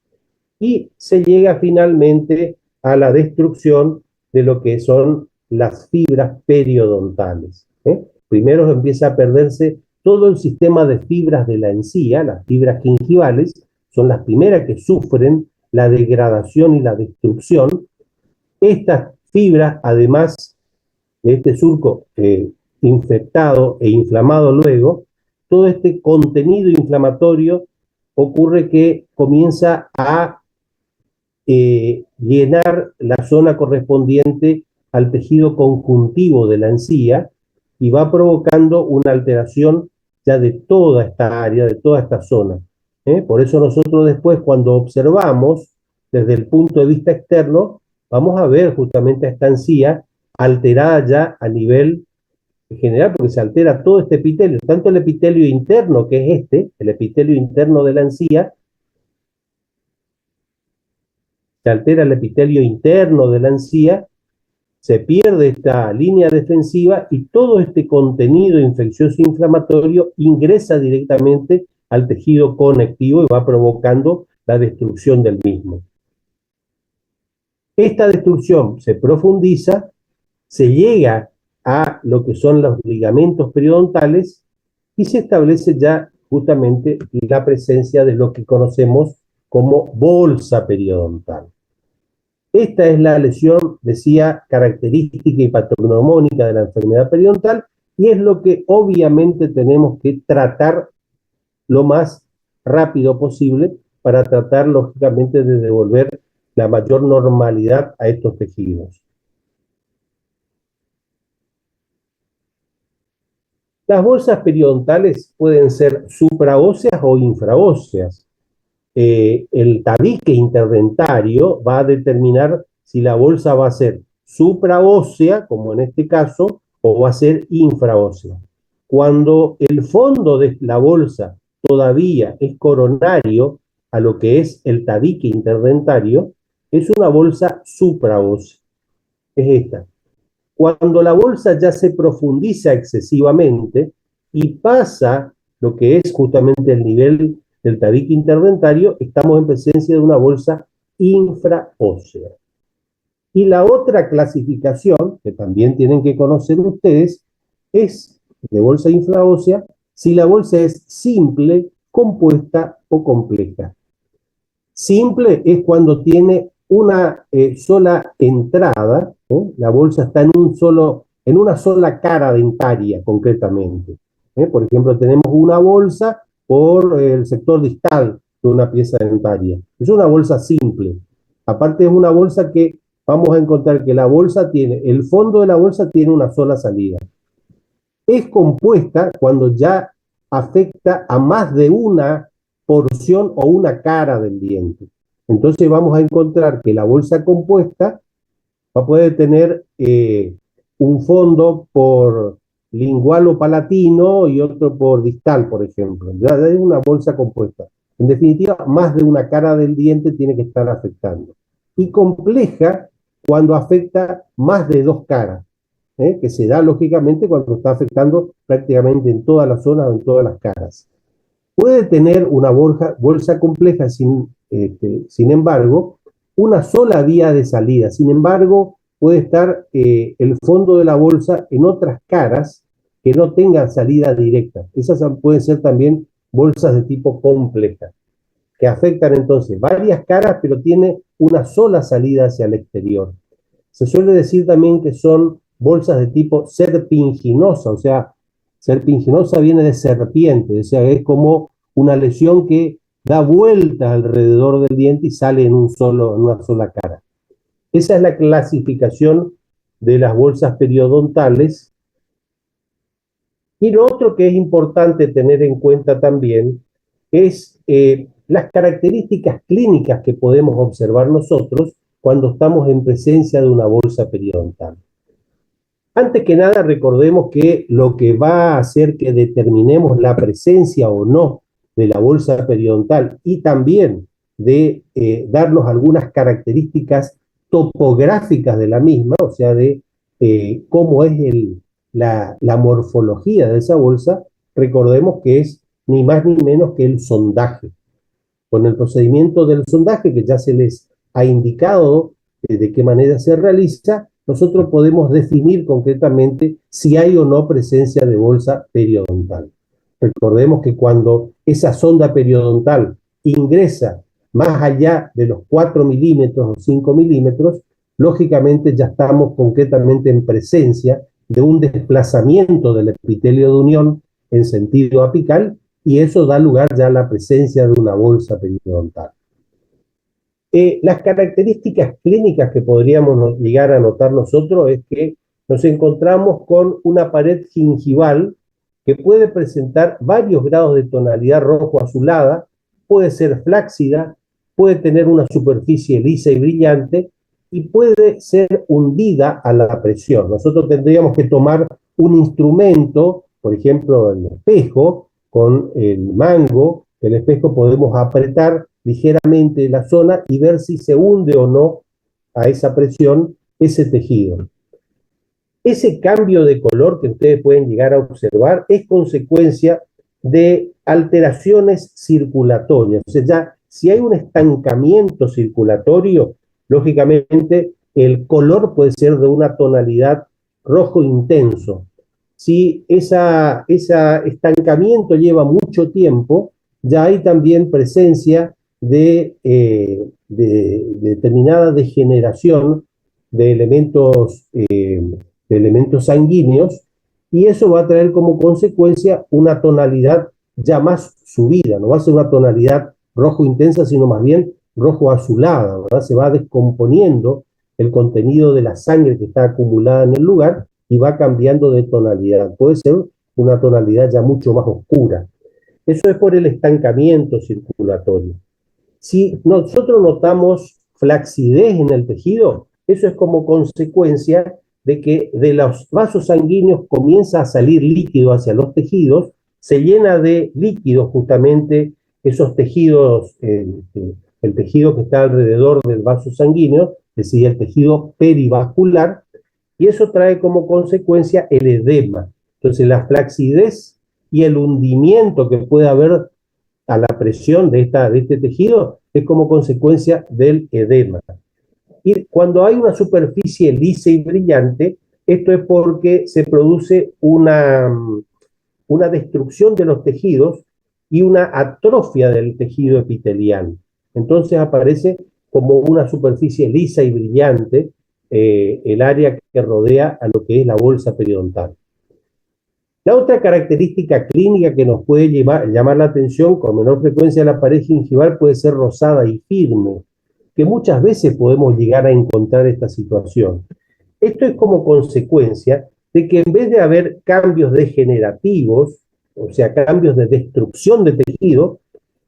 y se llega finalmente a la destrucción de lo que son las fibras periodontales. Primero empieza a perderse todo el sistema de fibras de la encía, las fibras gingivales, son las primeras que sufren la degradación y la destrucción. Estas fibras, además de este surco infectado e inflamado luego, todo este contenido inflamatorio ocurre que comienza a llenar la zona correspondiente al tejido conjuntivo de la encía y va provocando una alteración ya de toda esta área, de toda esta zona. Por eso nosotros después, cuando observamos desde el punto de vista externo, vamos a ver justamente a esta encía alterada ya a nivel general, porque se altera todo este epitelio, tanto el epitelio interno, que es el epitelio interno de la encía, se altera el epitelio interno de la encía, se pierde esta línea defensiva y todo este contenido infeccioso inflamatorio ingresa directamente al tejido conectivo y va provocando la destrucción del mismo. Esta destrucción se profundiza, se llega a lo que son los ligamentos periodontales y se establece ya justamente la presencia de lo que conocemos como bolsa periodontal. Esta es la lesión, decía, característica y patognomónica de la enfermedad periodontal y es lo que obviamente tenemos que tratar lo más rápido posible para tratar, lógicamente, de devolver la mayor normalidad a estos tejidos. Las bolsas periodontales pueden ser supraóseas o infraóseas. El tabique interdentario va a determinar si la bolsa va a ser supraósea, como en este caso, o va a ser infraósea. Cuando el fondo de la bolsa todavía es coronario a lo que es el tabique interdentario, es una bolsa supraósea. Es esta. Cuando la bolsa ya se profundiza excesivamente y pasa lo que es justamente el nivel del tabique interdentario, estamos en presencia de una bolsa infraósea. Y la otra clasificación, que también tienen que conocer ustedes, es de bolsa infraósea, si la bolsa es simple, compuesta o compleja. Simple es cuando tiene una sola entrada, la bolsa está en una sola cara dentaria concretamente. Por ejemplo, tenemos una bolsa por el sector distal de una pieza dentaria. Es una bolsa simple. Aparte es una bolsa que vamos a encontrar que la bolsa tiene, el fondo de la bolsa tiene una sola salida. Es compuesta cuando ya afecta a más de una porción o una cara del diente. Entonces vamos a encontrar que la bolsa compuesta va a poder tener un fondo por lingual o palatino y otro por distal, por ejemplo. Ya es una bolsa compuesta. En definitiva, más de una cara del diente tiene que estar afectando. Y compleja cuando afecta más de dos caras, que se da lógicamente cuando está afectando prácticamente en todas las zonas o en todas las caras. Puede tener una bolsa compleja sin embargo, una sola vía de salida. Sin embargo, puede estar el fondo de la bolsa en otras caras que no tengan salida directa. Esas pueden ser también bolsas de tipo compleja, que afectan entonces varias caras, pero tiene una sola salida hacia el exterior. Se suele decir también que son bolsas de tipo serpinginosa, o sea, serpinginosa viene de serpiente, o sea, es como una lesión que da vuelta alrededor del diente y sale en una sola cara. Esa es la clasificación de las bolsas periodontales. Y lo otro que es importante tener en cuenta también es las características clínicas que podemos observar nosotros cuando estamos en presencia de una bolsa periodontal. Antes que nada, recordemos que lo que va a hacer que determinemos la presencia o no de la bolsa periodontal y también de darnos algunas características topográficas de la misma, o sea, de cómo es la morfología de esa bolsa, recordemos que es ni más ni menos que el sondaje. Con el procedimiento del sondaje, que ya se les ha indicado de qué manera se realiza, nosotros podemos definir concretamente si hay o no presencia de bolsa periodontal. Recordemos que cuando esa sonda periodontal ingresa más allá de los 4 milímetros o 5 milímetros, lógicamente ya estamos concretamente en presencia de un desplazamiento del epitelio de unión en sentido apical y eso da lugar ya a la presencia de una bolsa periodontal. Las características clínicas que podríamos llegar a notar nosotros es que nos encontramos con una pared gingival que puede presentar varios grados de tonalidad rojo-azulada, puede ser flácida, puede tener una superficie lisa y brillante y puede ser hundida a la presión. Nosotros tendríamos que tomar un instrumento, por ejemplo el espejo, con el mango del espejo podemos apretar ligeramente la zona y ver si se hunde o no a esa presión ese tejido. Ese cambio de color que ustedes pueden llegar a observar es consecuencia de alteraciones circulatorias. O sea, ya si hay un estancamiento circulatorio, lógicamente el color puede ser de una tonalidad rojo intenso. Si ese estancamiento lleva mucho tiempo, ya hay también presencia de determinada degeneración de elementos sanguíneos, y eso va a traer como consecuencia una tonalidad ya más subida, no va a ser una tonalidad rojo intensa, sino más bien rojo azulada, ¿verdad? Se va descomponiendo el contenido de la sangre que está acumulada en el lugar y va cambiando de tonalidad. Puede ser una tonalidad ya mucho más oscura. Eso es por el estancamiento circulatorio. Si nosotros notamos flacidez en el tejido, eso es como consecuencia de que de los vasos sanguíneos comienza a salir líquido hacia los tejidos, se llena de líquido justamente esos tejidos, el tejido que está alrededor del vaso sanguíneo, es decir, el tejido perivascular, y eso trae como consecuencia el edema. Entonces, la flacidez y el hundimiento que puede haber a la presión de este tejido es como consecuencia del edema. Y cuando hay una superficie lisa y brillante, esto es porque se produce una destrucción de los tejidos y una atrofia del tejido epitelial. Entonces aparece como una superficie lisa y brillante el área que rodea a lo que es la bolsa periodontal. La otra característica clínica que nos puede llamar la atención con menor frecuencia de la pared gingival puede ser rosada y firme, que muchas veces podemos llegar a encontrar esta situación. Esto es como consecuencia de que en vez de haber cambios degenerativos, o sea, cambios de destrucción de tejido,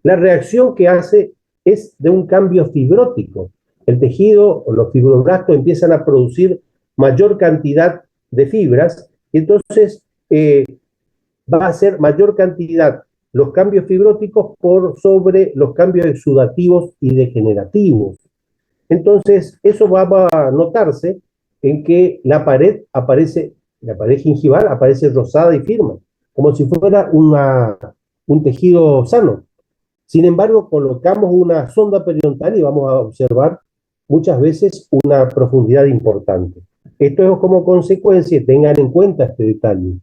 la reacción que hace es de un cambio fibrótico. El tejido o los fibroblastos empiezan a producir mayor cantidad de fibras y entonces va a ser mayor cantidad los cambios fibróticos por sobre los cambios exudativos y degenerativos. Entonces, eso va a notarse en que la pared gingival aparece rosada y firme, como si fuera un tejido sano. Sin embargo, colocamos una sonda periodontal y vamos a observar muchas veces una profundidad importante. Esto es como consecuencia, tengan en cuenta este detalle,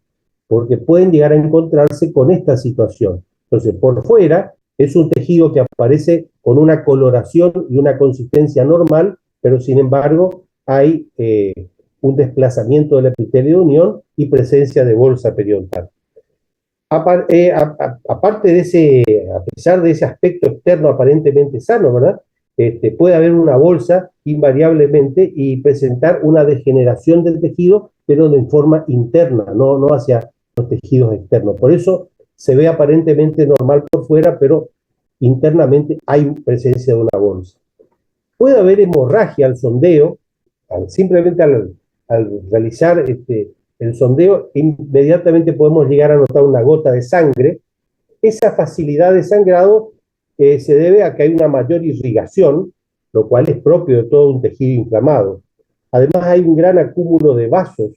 porque pueden llegar a encontrarse con esta situación. Entonces, por fuera es un tejido que aparece con una coloración y una consistencia normal, pero sin embargo hay un desplazamiento del epitelio de unión y presencia de bolsa periodontal. Aparte de a pesar de ese aspecto externo aparentemente sano, ¿verdad? Puede haber una bolsa invariablemente y presentar una degeneración del tejido, pero de forma interna, no hacia los tejidos externos. Por eso se ve aparentemente normal por fuera, pero internamente hay presencia de una bolsa. Puede haber hemorragia al sondeo, simplemente al realizar el sondeo, inmediatamente podemos llegar a notar una gota de sangre. Esa facilidad de sangrado se debe a que hay una mayor irrigación, lo cual es propio de todo un tejido inflamado. Además hay un gran acúmulo de vasos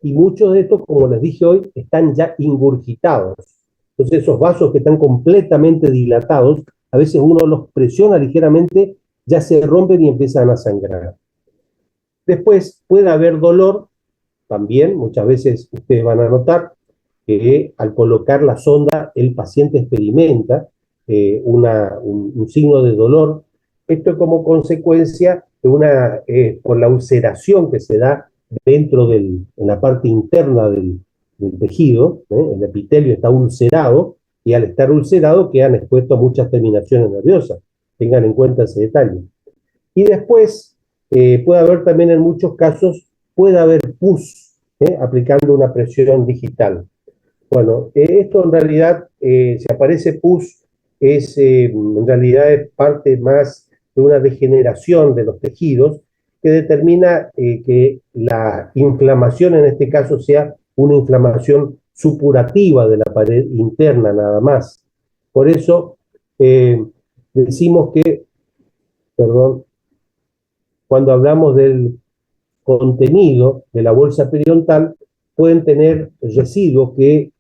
y muchos de estos, como les dije hoy, están ya ingurgitados. Entonces esos vasos que están completamente dilatados, a veces uno los presiona ligeramente, ya se rompen y empiezan a sangrar. Después puede haber dolor, también muchas veces ustedes van a notar que al colocar la sonda el paciente experimenta un signo de dolor. Esto es como consecuencia de por la ulceración que se da en la parte interna del tejido, el epitelio está ulcerado y al estar ulcerado quedan expuestos a muchas terminaciones nerviosas. Tengan en cuenta ese detalle. Y después puede haber también en muchos casos, puede haber pus, aplicando una presión digital. Bueno, esto en realidad, si aparece pus, en realidad es parte más de una degeneración de los tejidos que determina que la inflamación en este caso sea una inflamación supurativa de la pared interna nada más. Por eso decimos que, perdón, cuando hablamos del contenido de la bolsa periodontal, pueden tener residuos que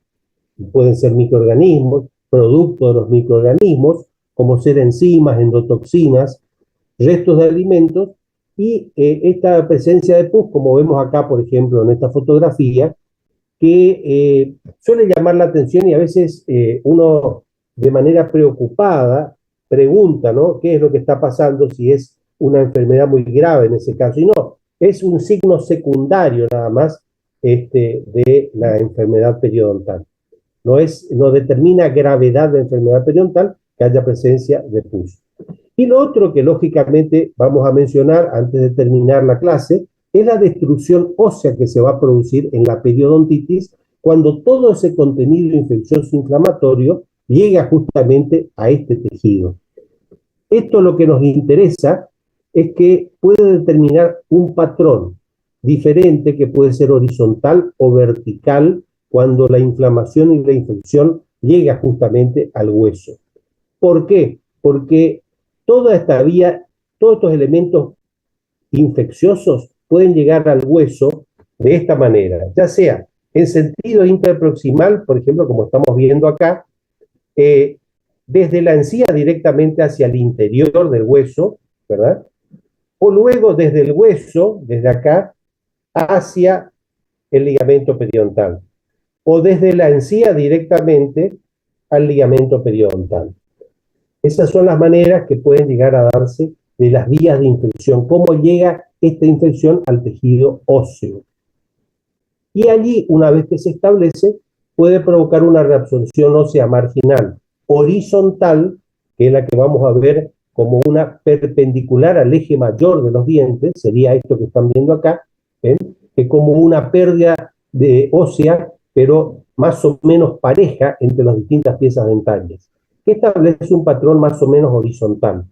pueden ser microorganismos, producto de los microorganismos, como ser enzimas, endotoxinas, restos de alimentos, y esta presencia de pus, como vemos acá, por ejemplo, en esta fotografía, que suele llamar la atención y a veces uno de manera preocupada pregunta, ¿no? ¿Qué es lo que está pasando? Si es una enfermedad muy grave en ese caso. Y no, es un signo secundario nada más de la enfermedad periodontal. No determina gravedad de enfermedad periodontal que haya presencia de pus. Y lo otro que lógicamente vamos a mencionar antes de terminar la clase es la destrucción ósea que se va a producir en la periodontitis cuando todo ese contenido infeccioso inflamatorio llega justamente a este tejido. Esto lo que nos interesa es que puede determinar un patrón diferente que puede ser horizontal o vertical cuando la inflamación y la infección llega justamente al hueso. ¿Por qué? Porque toda esta vía, todos estos elementos infecciosos pueden llegar al hueso de esta manera, ya sea en sentido interproximal, por ejemplo, como estamos viendo acá, desde la encía directamente hacia el interior del hueso, ¿verdad? O luego desde el hueso, desde acá, hacia el ligamento periodontal, o desde la encía directamente al ligamento periodontal. Esas son las maneras que pueden llegar a darse de las vías de infección, cómo llega esta infección al tejido óseo. Y allí, una vez que se establece, puede provocar una reabsorción ósea marginal horizontal, que es la que vamos a ver como una perpendicular al eje mayor de los dientes, sería esto que están viendo acá, ¿ven? Que es como una pérdida de ósea, pero más o menos pareja entre las distintas piezas dentarias, que establece un patrón más o menos horizontal.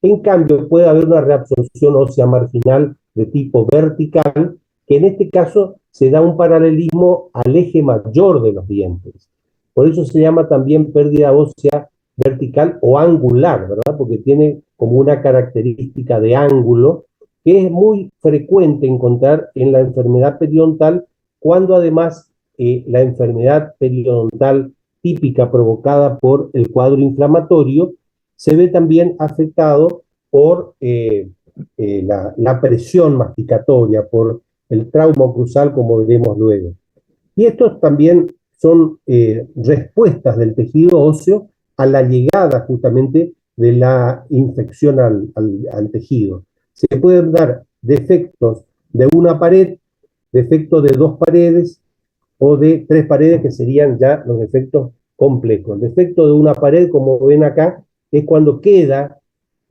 En cambio, puede haber una reabsorción ósea marginal de tipo vertical, que en este caso se da un paralelismo al eje mayor de los dientes. Por eso se llama también pérdida ósea vertical o angular, ¿verdad? Porque tiene como una característica de ángulo que es muy frecuente encontrar en la enfermedad periodontal, cuando además la enfermedad periodontal típica provocada por el cuadro inflamatorio se ve también afectado por la presión masticatoria, por el trauma oclusal, como veremos luego. Y estos también son respuestas del tejido óseo a la llegada justamente de la infección al tejido. Se pueden dar defectos de una pared, defectos de dos paredes o de tres paredes, que serían ya los defectos complejos. El defecto de una pared, como ven acá, es cuando queda,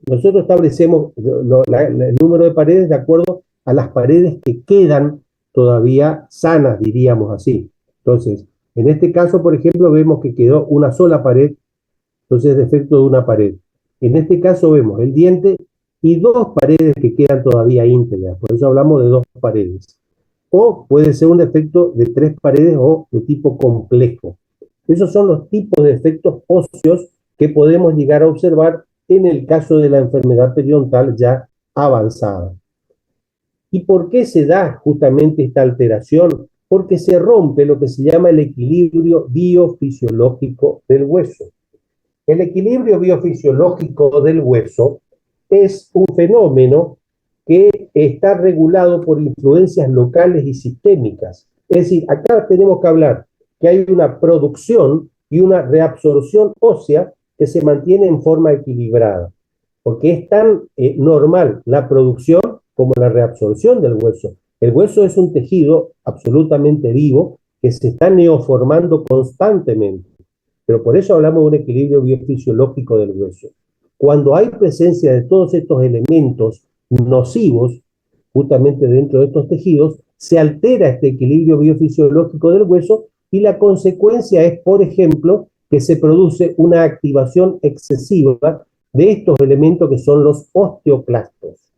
nosotros establecemos el número de paredes de acuerdo a las paredes que quedan todavía sanas, diríamos así. Entonces, en este caso, por ejemplo, vemos que quedó una sola pared, entonces defecto de una pared. En este caso vemos el diente y dos paredes que quedan todavía íntegras, por eso hablamos de dos paredes. O puede ser un defecto de tres paredes o de tipo complejo. Esos son los tipos de defectos óseos que podemos llegar a observar en el caso de la enfermedad periodontal ya avanzada. ¿Y por qué se da justamente esta alteración? Porque se rompe lo que se llama el equilibrio biofisiológico del hueso. El equilibrio biofisiológico del hueso es un fenómeno que está regulado por influencias locales y sistémicas. Es decir, acá tenemos que hablar que hay una producción y una reabsorción ósea que se mantiene en forma equilibrada, porque es tan normal la producción como la reabsorción del hueso. El hueso es un tejido absolutamente vivo que se está neoformando constantemente, pero por eso hablamos de un equilibrio biofisiológico del hueso. Cuando hay presencia de todos estos elementos nocivos, justamente dentro de estos tejidos, se altera este equilibrio biofisiológico del hueso y la consecuencia es, por ejemplo, que se produce una activación excesiva de estos elementos que son los osteoclastos.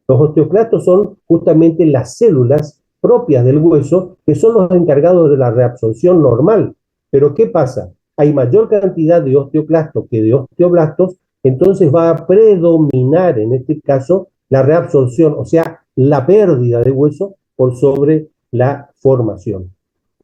Los osteoclastos son justamente las células propias del hueso que son los encargados de la reabsorción normal. Pero ¿qué pasa? Hay mayor cantidad de osteoclastos que de osteoblastos, entonces va a predominar en este caso la reabsorción, o sea, la pérdida de hueso por sobre la formación.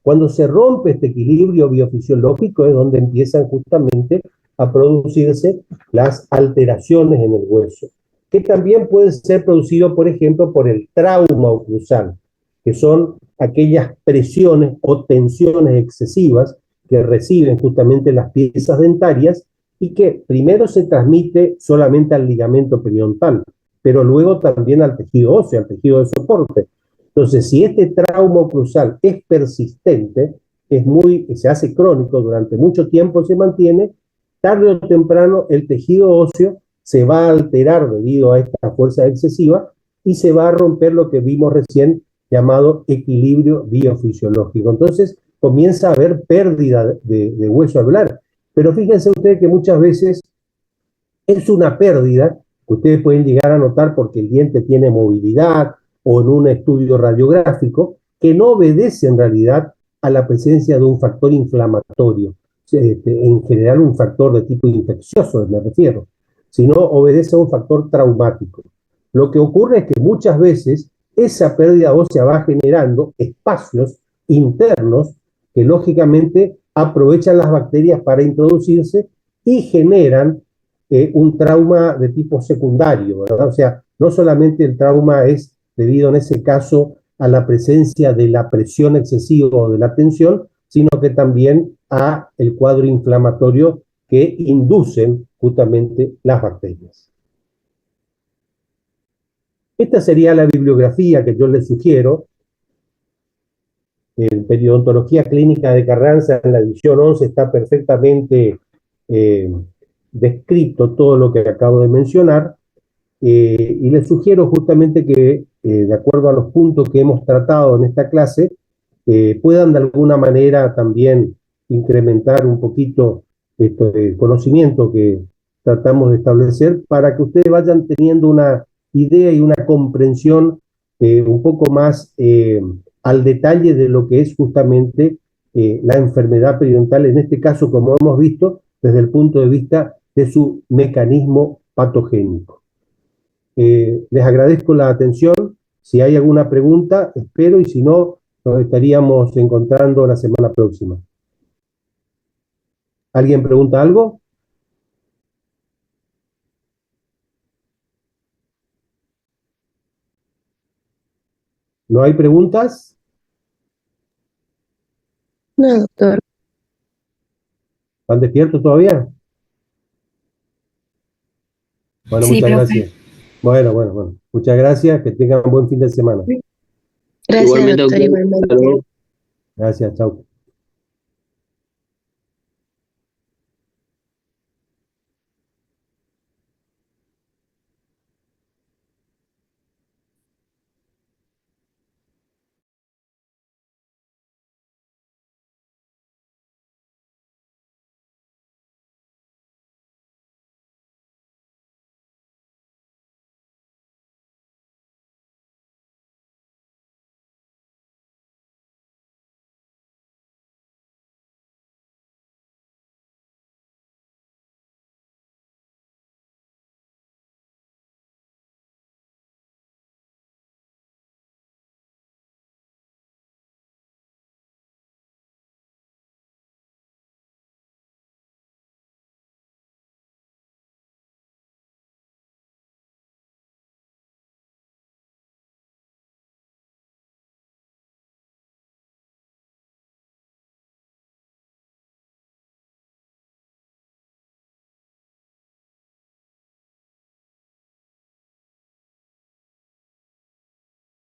Cuando se rompe este equilibrio biofisiológico es donde empiezan justamente a producirse las alteraciones en el hueso, que también puede ser producido, por ejemplo, por el trauma oclusal, que son aquellas presiones o tensiones excesivas que reciben justamente las piezas dentarias y que primero se transmite solamente al ligamento periodontal, pero luego también al tejido óseo, al tejido de soporte. Entonces, si este trauma oclusal es persistente, se hace crónico, durante mucho tiempo se mantiene, tarde o temprano el tejido óseo se va a alterar debido a esta fuerza excesiva y se va a romper lo que vimos recién llamado equilibrio biofisiológico. Entonces comienza a haber pérdida de hueso anular. Pero fíjense ustedes que muchas veces es una pérdida que ustedes pueden llegar a notar porque el diente tiene movilidad o en un estudio radiográfico que no obedece en realidad a la presencia de un factor inflamatorio, en general un factor de tipo infeccioso, me refiero, sino obedece a un factor traumático. Lo que ocurre es que muchas veces esa pérdida ósea va generando espacios internos que lógicamente aprovechan las bacterias para introducirse y generan un trauma de tipo secundario, ¿verdad? O sea, no solamente el trauma es debido en ese caso a la presencia de la presión excesiva o de la tensión, sino que también a el cuadro inflamatorio que inducen justamente las bacterias. Esta sería la bibliografía que yo les sugiero. En Periodontología Clínica de Carranza, en la edición 11, está perfectamente descrito todo lo que acabo de mencionar. Y les sugiero justamente que, de acuerdo a los puntos que hemos tratado en esta clase, puedan de alguna manera también incrementar un poquito el conocimiento que tratamos de establecer para que ustedes vayan teniendo una idea y una comprensión un poco más al detalle de lo que es justamente la enfermedad periodontal, en este caso, como hemos visto, desde el punto de vista de su mecanismo patogénico. Les agradezco la atención. Si hay alguna pregunta, espero, y si no, nos estaríamos encontrando la semana próxima. ¿Alguien pregunta algo? ¿No hay preguntas? No, doctor. ¿Están despiertos todavía? Bueno, Sí, muchas profe. gracias. Bueno. Muchas gracias. Que tengan un buen fin de semana. Gracias, Igualmente, doctor, doctor. Hasta igualmente. luego. Gracias, chao.